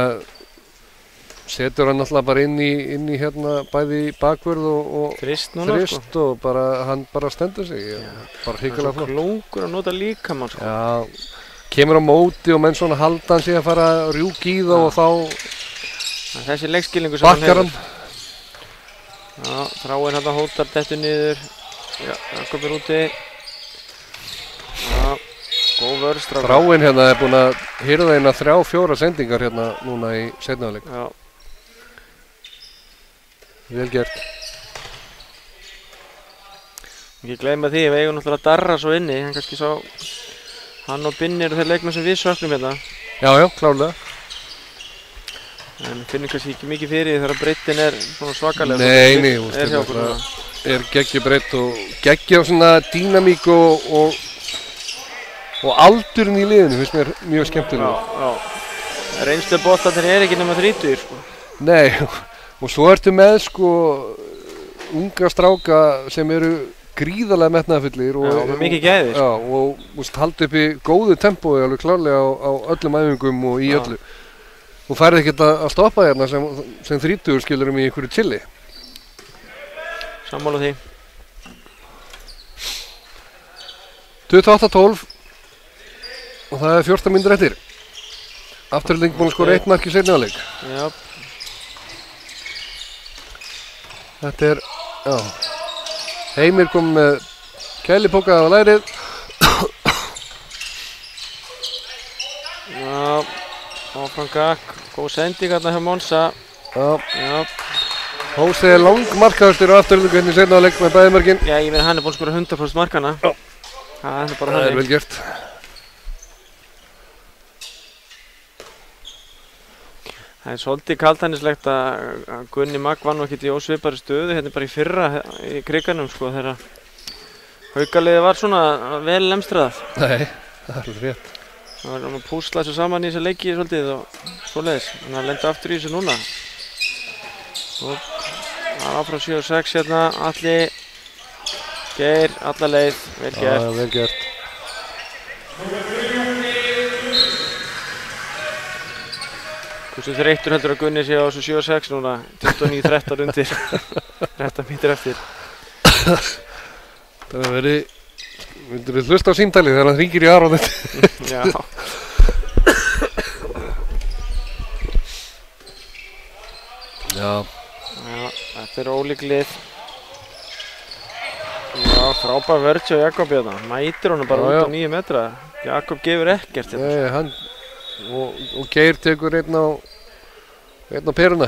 setur hann alltaf bara inn í hérna bæði bakvörð og þrist núna sko. Og bara, hann bara stendur sig. Bara hrikalega flott. Hann er svo klókur að nota líkamann sko. Já, kemur á móti og menn svona halda hann sig að fara að rjúka í það og þá þessi leikskilningu sem bakkar hann. Já, Þráinn hann hótar dettur niður. Já, Jakob er úti. Já, góð vörð strákar. Þráinn hérna er búinn að hirða eina 3-4 sendingar hérna núna í seinni hálfleik. Já. Vel gert. Ekki gleyma því, við eigum náttúrulega Darra svo inni. Hann kannski sá, hann og Binni eru þeir leikmenn sem við söknum hérna. Já, klárlega. En finnum kannski ekki mikið fyrir því þegar breiddin er svona svakalega. Nei, er geggjubreidd og geggja svona dýnamík og aldurinn í liðinu finnst mér mjög skemmtilega. Já. Reynslu boltarnir er ekki nema 30 sko. Nei, og svo ertu með sko unga stráka sem eru gríðarlega metnaðarfullir og með mikið gæði. Já, og haldi upp í góðu tempói alveg klárlega á öllum æfingum og í öllu. Þú færði ekkert að stoppa hérna sem 30 skilurum í einhverju chilli. Sammála því. 28-12 og það er 14 mínútur eftir. Afturhalding búin að skora 1 mark í seinni hálfleik. Já. Þetta er, já. Heimir kom með kælipóka á lærið. Já, áfram gakk. Góð sending hérna hjá Monsa. Já. Hósi er langmarkaðastur á afturhaldingu hérna í seinni hálfleik með bæði mörkin. Já, ég meina hann er búin að skora 100% markana. Já. Það er bara það er vel gert. Það er svolítið kaldhæðnislegt að Gunni Magg var nú ekkert í ósvipari stöðu hérna bara í fyrra í kriganum sko þegar haukaliðið var svona vel lemstraðað. Nei, það er alveg rétt. Það var að púsla þessu saman í þessu leiki svolítið og svoleiðis. Þannig að lenda aftur í þessu núna. Og það var frá 7-6 hérna, Atli, Geir, alla leið, vel gert. Já, vel gert. Hversu þreyttur heldur að Gunni sé á þessu 7-6 núna, 29-13 undir, 13 mínútur eftir. Það hefur verið, myndir við hlusta á símtalið þegar hann hringir í Aron þetta. Já. Já. Já, þetta er ólík lið. Já, frábær vörð hjá Jakob hérna, mætir honum bara út á 9 metra. Jakob gefur ekkert hérna. Nei, hann og Geir tekur einn á peruna.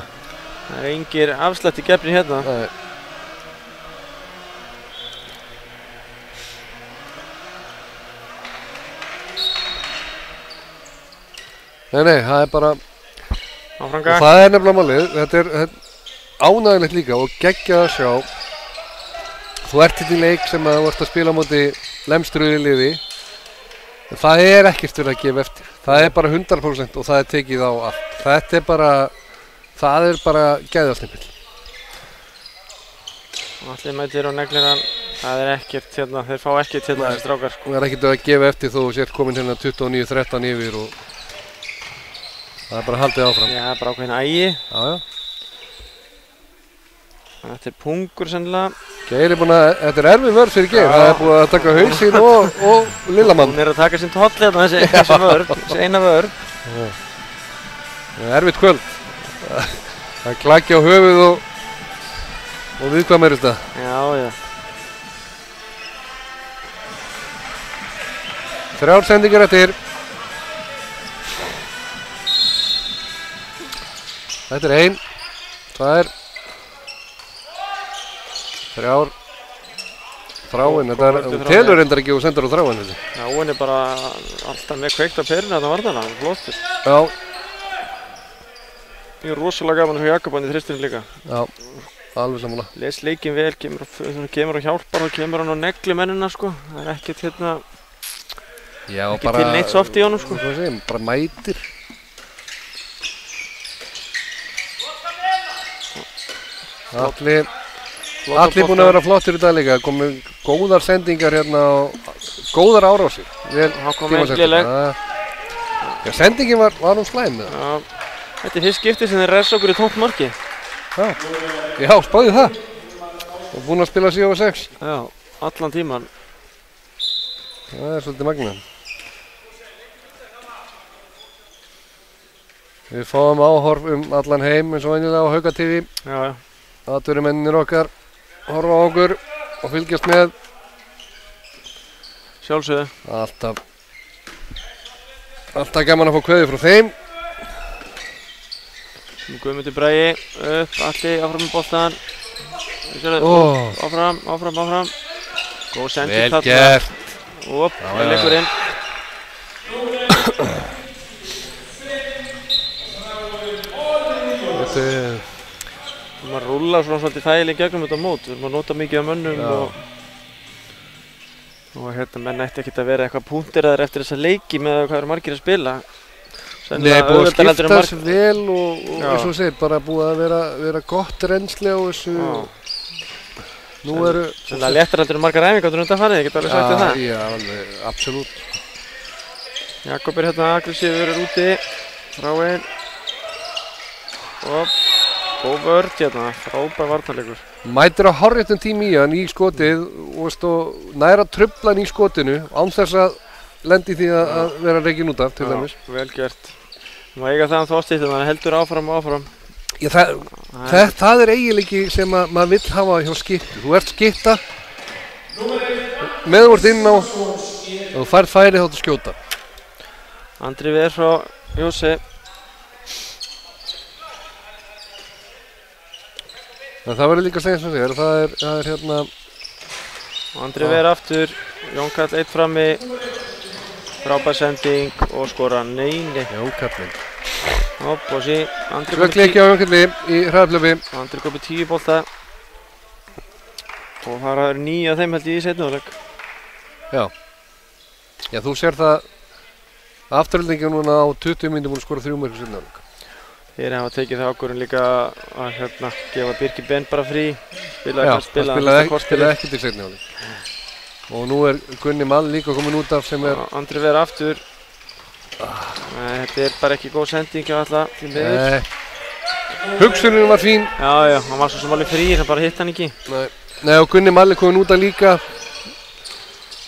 Það er engir afslætti gefnir hérna. Nei. Nei, það er bara áfram og gakk. það er nefnilega málið. Þetta er ánægilegt líka og geggjað að sjá. Þú ert hérna í leik sem að þú ert að spila á móti lemstruðu liði. Það er ekkert verið að gefa eftir. Það er bara 100% og það er tekið á allt. Þetta er bara, það er bara gæðastimpill. Allir mætir og neglir hann. Það er ekkert hérna, þeir fá ekkert hérna þessi strákar. Það er ekkert að gefa eftir þó þú sért komin hérna 29-13 yfir og það er bara haldið áfram. Já, bara ákveðin ægi. Já. Þetta er pungur sennilega. Geir er búinn að, þetta er erfið vörð fyrir Geir. Það er búinn að taka hausinn og Lillamann. Hún er að taka sinn tóll hérna þessi vörð, þessi eina vörð. Það er erfitt kvöld. Það er klakki á höfuð og viðkvæmur þetta. Já. 3 sendingar eftir. Þetta er 1, 2, 3 þráinn, þetta er, hún telur reyndar ekki og sendur á þráinn þessi. Já, hún er bara alltaf með kveikt á perinu þarna varðana, hún er flottur. Já. Ég er rosalega gaman hjá Jakob hann í þristurinn líka. Já, alveg sammála. Les leikinn vel, kemur og hjálpar og kemur hann á negli mennina sko. Það er ekkert hérna, ekki til neitt soft í honum sko. Hvað segir, bara mætir. Allir búin að vera flottir í dag líka, komið góðar sendingar hérna og góðar árásir. Það kom englileg. Já, sendingin var hún slæm með það. Já, þetta er fyrst skipti sem þeir resa okkur í tómt marki. Já, spáðið það. Og búin að spila 7-6. Já, allan tíman. Það er svolítið magnað. Við fáum áhorf allan heim eins og venjulega á Hauka TV. Já. Atvinnumennir okkar horfa á okkur og fylgjast með. Sjálfsögðu. Alltaf gaman að fá kveðið frá þeim. Guðmundur Bragi upp, Alli áfram með boltan. Áfram. Góð sending þarna. Vel gert. Vel leikur inn. Við erum að rúlla svona svolítið þægileg gegnum þetta mót. Við erum að nota mikið af mönnum og hérna menn ætti ekkert að vera eitthvað púntiraðir eftir þessa leiki með hvað eru margir að spila. Nei, búið að skiptast vel og eins og segir, bara búið að vera gott reynsli á þessu. Nú eru... Það er léttar heldur margar æfingar undan farið, ég get alveg sagt það. Já, alveg, absolutt. Jakob hérna aggressífur úti, Þráinn. Og góð vörn hérna, frábær varnarleikur. Mætir á hárréttum tíma í hann í skotið og næra trufla hann í skotinu án þess að lendi því að vera reikin út af til dæmis. Vel gert. Má eiga það Þorsteinn, þannig heldur áfram og áfram. Já, það er eiginleiki sem maður vill hafa hjá skyttu. Þú ert skytta, með þú ert inn á og þú færð færi þá til skjóta. Andri Ver frá Jósi. En það verður líka að segja sem segir, það er hérna... Andri Ver aftur, Jón Karl eitt frammi, frábær sending og skora neini. Jón Karlinn. Hopp og sí, Svöggleiki á Jón Karli í hraðlöfi. Andri kom í 10 bolta og það eru 9 af þeim held ég í seinni hálfleik. Já. Já, þú sér það afturhaldingin núna á 20 mínútum og skora 3 mörk í seinni hálfleik. Þeir hafa tekið það ákvörðun líka að gefa Birki Ben bara frí. Já, hann spilaði ekki til seinni hálfleik. Og nú er Gunni Mall líka komin út af sem er... Andri Ver aftur. Þetta er bara ekki góð sending hjá alla til miður. Hugsunin var fín. Já, hann var svo sem alveg frýr, hann bara hitt hann ekki. Nei, og Gunni Mall er komin út af líka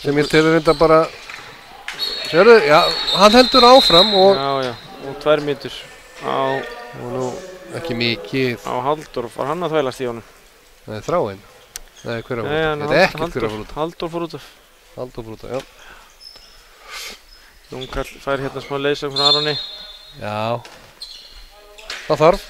sem ég telur reynda bara... Sérðu, já, hann heldur áfram og... Já, og 2 mínútur á... Og nú ekki mikið... Á Halldór, var hann að þvælast í honum? Nei, Þráinn. Nei, hver að fór út af? Þetta er ekkert hver að fór út af. Halldór fór út af. Halldór fór út af, já. Jón Karl fær hérna smá leiðsögn frá Aroni. Já. Það þarf.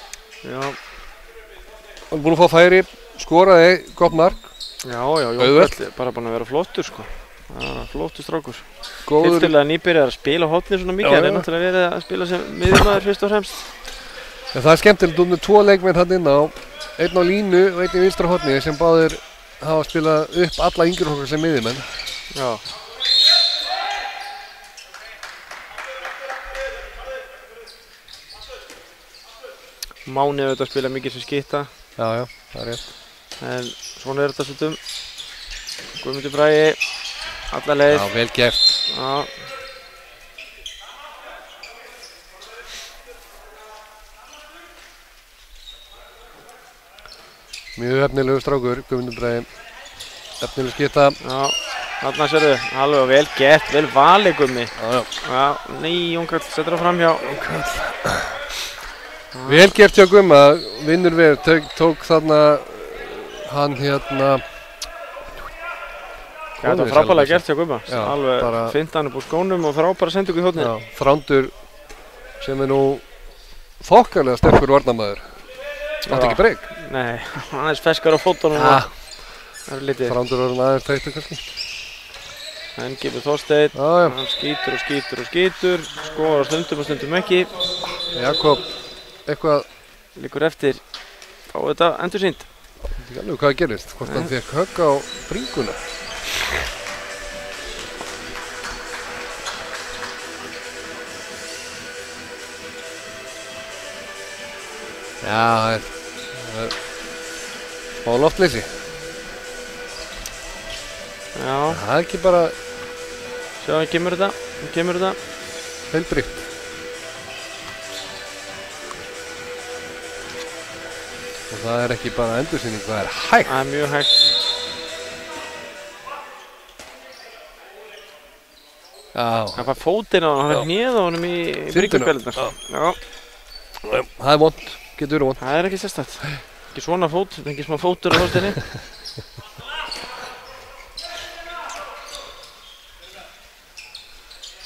Já. Hann er búinn að fá færi, skoraði, gott mark. Já, Jón Karl er bara búinn að vera flottur sko. Það er flottur strákur. Tiltölulega nýbyrjar að spila hotnir svona mikið, það er náttúrulega verið að spila sem miðjumaður fyrst og fremst. Ja, það er skemmtilegt, með 2 leikmenn hann inn á, einn á línu og einn í vinstra hotni sem báðir hafa spilað upp alla yngri okkar sem miðjumenn. Já. Máni auðvitað að spila mikið sem skytta. Já, það er rétt. En svona er þetta stundum. Guðmundur Bragi, alla leið. Já, vel gert. Já. Mjög efnilegu strákur, Guðmundur Bragi. Efnileg skytta. Já, þarna sérðu, alveg vel gert, vel valið Gummi. Já. Nei, Jón Karl setur það fram hjá. Jón Karl. Vel gert hjá Gumma, vinnur við, tók þarna hann hérna... Þetta var frábærlega gert hjá Gumma, alveg fint hann upp úr skónum og frábæra sendingu í hótni. Já, Þrándur sem er nú þokkalega sterkur varnarmaður. Átti ekki breyk. Nei, hann er ferskar á fótunum og það er litið. Þrándur var aðeins tættur kannski. En gefur Þorsteinn, hann skýtur, skorar stundum og stundum ekki. Jakob. Eitthvað líkur eftir á þetta endursýnd. Ég veit ekki alveg hvað gerist, hvort hann fekk högg á bringuna. Já, það er smá loftleysi. Já. Það er ekki bara... Sjá, hann kemur þetta. Heilbrigt. Og það er ekki bara endursýning, það er hægt. Það er mjög hægt. Já. Það fær fótinn á hann, hann er hnéð á honum í bryggjuspelirnar. Já. Það er vont, getur verið vont. Það er ekki sérstætt. Ekki svona fót, það er ekki smá fótur á Þorsteinni.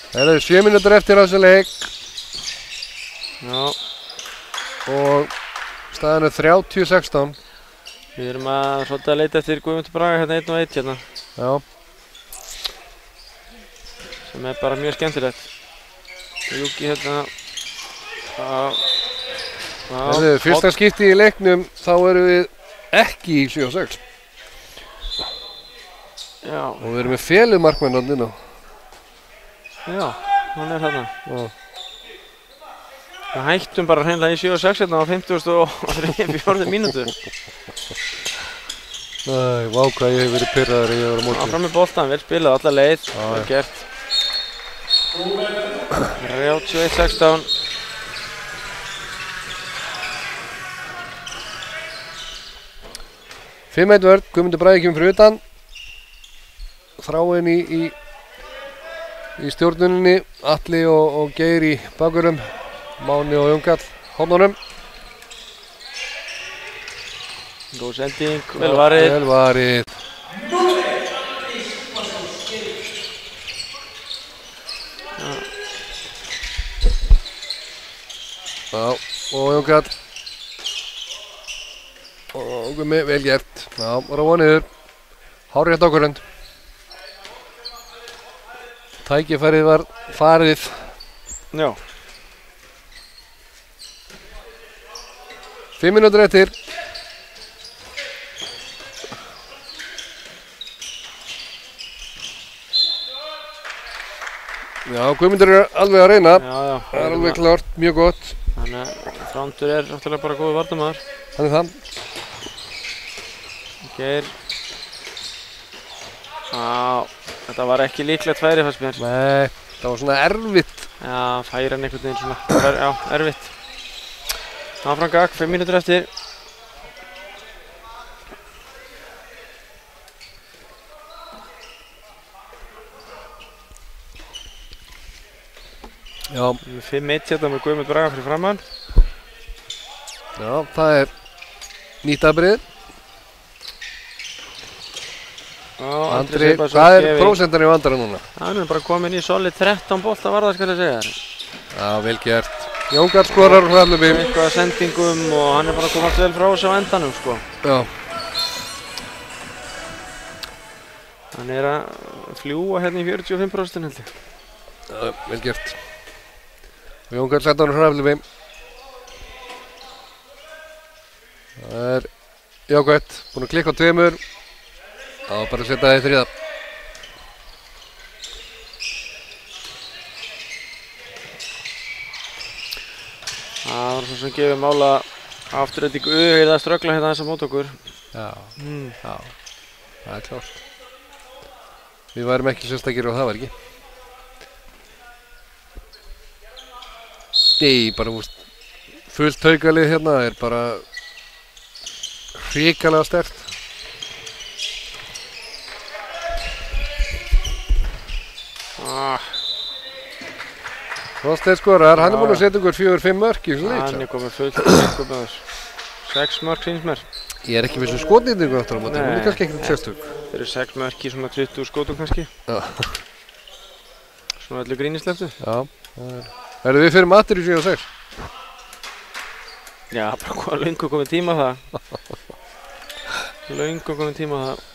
Það eru 7 mínútur eftir á þessu leik. Já. Og staðan er 30-16. Við erum að svolítið að leita eftir Guðmundur Braga hérna 1 og 1 hérna. Já. Sem er bara mjög skemmtilegt. Júki hérna. Fyrsta skipti í leiknum þá erum við ekki í 7-6. Já. Og við erum með felumarkmenn þarna inn á. Já, hann er þarna. Já. Við hættum bara hreinlega í 7-6 hérna á 54 mínútu. Nei, vá hvað ég hef verið pirraður ég var á móti. Áfram með boltan, vel spilað alla leið, vel gert. 31-16. Fimm-1 vörn, Guðmundur Bragi kemur fyrir utan. Þráinn í stjórnuninni, Atli og Geir í bakurum, Máni og Jónkall hornunum. Góð sending, vel varið. Vel varið. Já, og Jónkall. Og Gummi, vel gert. Já, Róa niður. Hárrétt ákvörðun. Tækifærið var farið. Já. 5 mínútur eftir. Já, Guðmundur alveg að reyna. Já. Það alveg klart, mjög gott. Þannig að Þrándur náttúrulega bara góður varnarmaður. Þannig það. Geir. Já, þetta var ekki líklegt færi fannst mér. Nei, það var svona erfitt. Já, færi hann einhvern veginn svona. Já, erfitt. Áfram gakk, 5 mínútur eftir. Já. 5-1 hérna með Guðmund Braga fyrir framann. Já, það nýtt afbrigði. Andri, hvað prósentan í Andra núna? Hann bara komin í solid 13 bolta var það skal ég segja þér. Já, vel gert. Jónkall skorar úr hraðlöpi. Eitthvað sendingum og hann bara komið allt vel frá þessu á endanum sko. Já. Hann að fljúa hérna í 45% held ég. Já, vel gert. Jónkall senda hann úr hraðlöpi. Það jákvæmt, búinn að klikka á tveimur. Já, bara að setja það í þriða. Það var svo sem gefið mála afturrendingu auðvitað að ströggla hérna þessa mót okkur. Já, já, það klárt. Við værum ekki sérstakir og það var ekki. Nei, bara fullt haukalið hérna bara hrikalega sterkt. Þorsteinn skorar, hann búinn að setja ykkur 4-5 mörk í þessu leik. Hann komið fullt mörkum með þessu. 6 mörk finnst mér. Ég ekki viss skotnýtingu aftur á móti, hún kannski ekkert sérstök. Þeir eru 6 mörk í svona 20 skotum kannski. Já. Svona öllu grínisleftu. Já. Verðum við fyrir matur í 7-6? Já, bara hvað löngu komið tíma á það. Löngu komið tíma á það.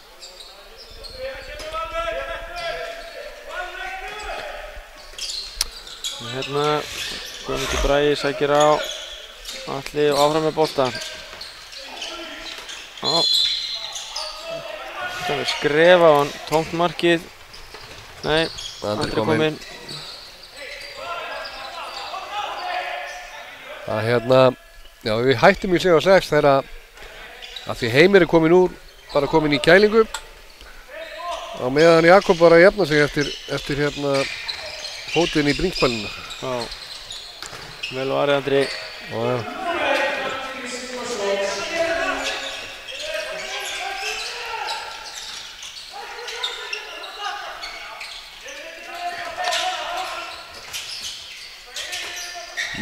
Hérna, Guðmundur Bragi sækir á Atli og áfram með bolta. Já. Það er skref á hann, tómt markið. Nei, Andri kominn. Það hérna, já við hættum í 7-6 þegar að því Heimir komin úr, bara komin í kælingu. Á meðan Jakob bara að jafna sig eftir hérna fótinn í bringspælinu. Já, vel varið Andri. Já.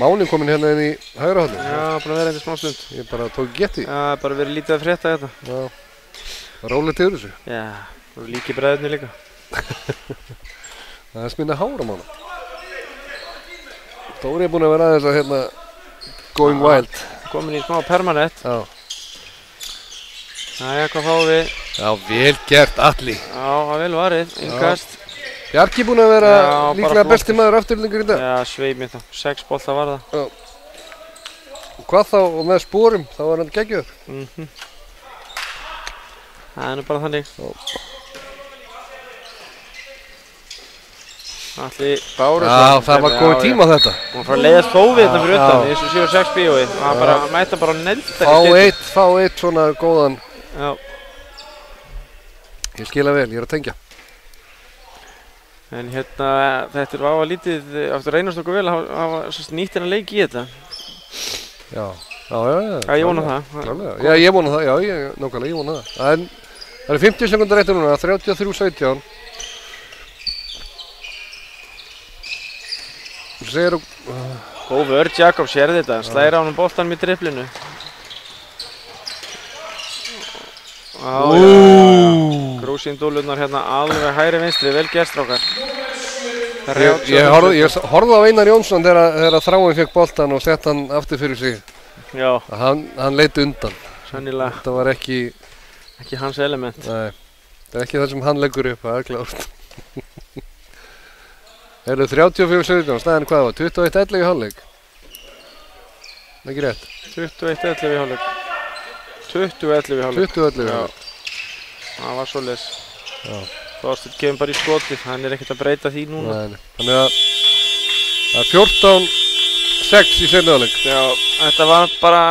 Máni kominn hérna inn í hægra hornið. Já, búinn að vera hérna í smá stund. Ég bara tók geti. Já, bara verið lítið að frétta þetta. Já, rólegt yfir þessu. Já, það eru líki bræðinni líka. Það minna hára mána. Dóri búinn að vera aðeins að hérna going wild. Komin í smá permanent. Já. Jæja, hvað fáum við? Já, vel gert Atli. Já, vel varið, innkast. Bjarki búinn að vera líklega besti maður afturlingur í dag. Já, sveið mér þá. 6 bolta var það. Já. Og hvað þá, og með sporum, þá var hann geggjöður. Það er nú bara þannig. Atli Bárusson. Já, það var komið tíma á þetta. Hún fór að leiðast þófið þetta fyrir utan í þessu 7-6 bíói. Það mæta bara að nelda Fá eitt svona góðan. Já. Ég skila vel, ég að tengja. En hérna, þetta var lítið, aftur reynast okkur vel að hafa nýtt hennar leik í þetta. Já. Já, ég vona það. Klálega. Já, ég vona það, nákvæmlega, ég vona það. En það eru 50 sekundar eftir núna, 33-17. Þú segir Góð vörð, Jakob sér þetta, slæðir á hann boltanum í driblinu. Grúsíndúlurnar hérna alveg hægri vinstri, vel gert strákar. Ég horfði á Einar Jónsson þegar Þráinn fekk boltan og sett hann aftur fyrir sig. Já. Hann leit undan. Sennilega. Þetta var ekki hans element. Nei, þetta er ekki það sem hann leggur upp, það er klárt. Það eru 34-17, staðan hvað var? 21-11 í hálfleik. Ekki rétt. 21-11 í hálfleik. 20-11 í hálfleik. 20-11 í hálfleik. Það var svoleiðis. Þorsteinn kemur bara í skotið, hann er ekkert að breyta því núna. Nei. Þannig að það er 14-6 í seinni hálfleik. Já, þetta var bara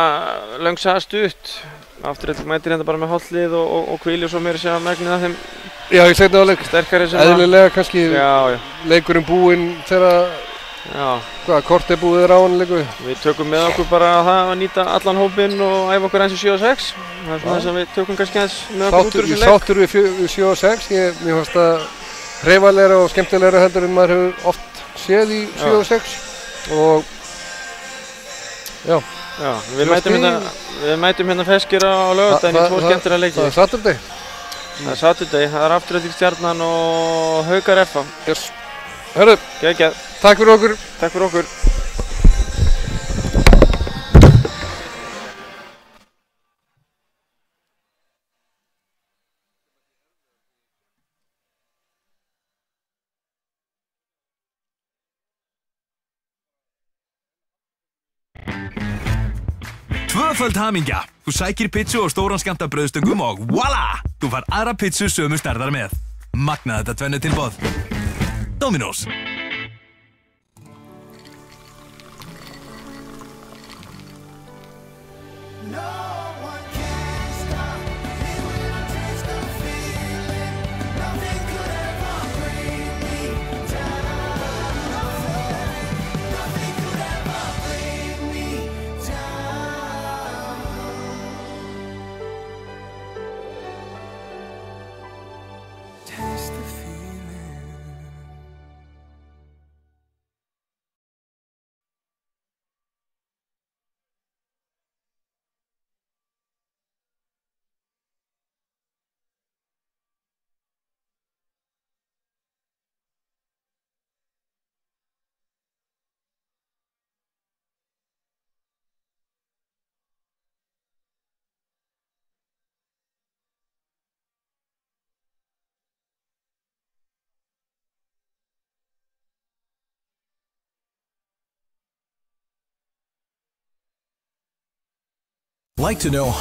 löng saga stutt. Afturhalding mætir hérna bara með hálflið og hvíli og svo meira sér að megnið að þeim. Já, í seinni hálfleik. Sterkari sem eðlilega kannski já. Leikurinn búinn þegar kort er búið ráðanleiku. Við tökum með okkur bara það að nýta allan hópinn og æfa okkur eins í 7-6. Það er svona þess að við tökum kannski eins með okkur út úr þessu leik. Ég sáttur við 7-6. Mér fannst það hreyfanlegra og skemmtilegra heldur en maður hefur oft séð í 7-6. Og já, við mætum hérna feskir á laugardaginn í 2 skemmtilega leiki. Það er Saturday. Það er Saturday, það er Afturelding Stjarnan og Haukar FH. Yes. Hörru, geggjað. Takk fyrir okkur. Takk fyrir okkur. Tvöföld hamingja. Þú sækir pizzu og stóran skammta brauðstöngum og voila! Þú fær aðra pizzu sömu stærðar með. Magnað þetta tvennu tilboð. Dominos. Like to know how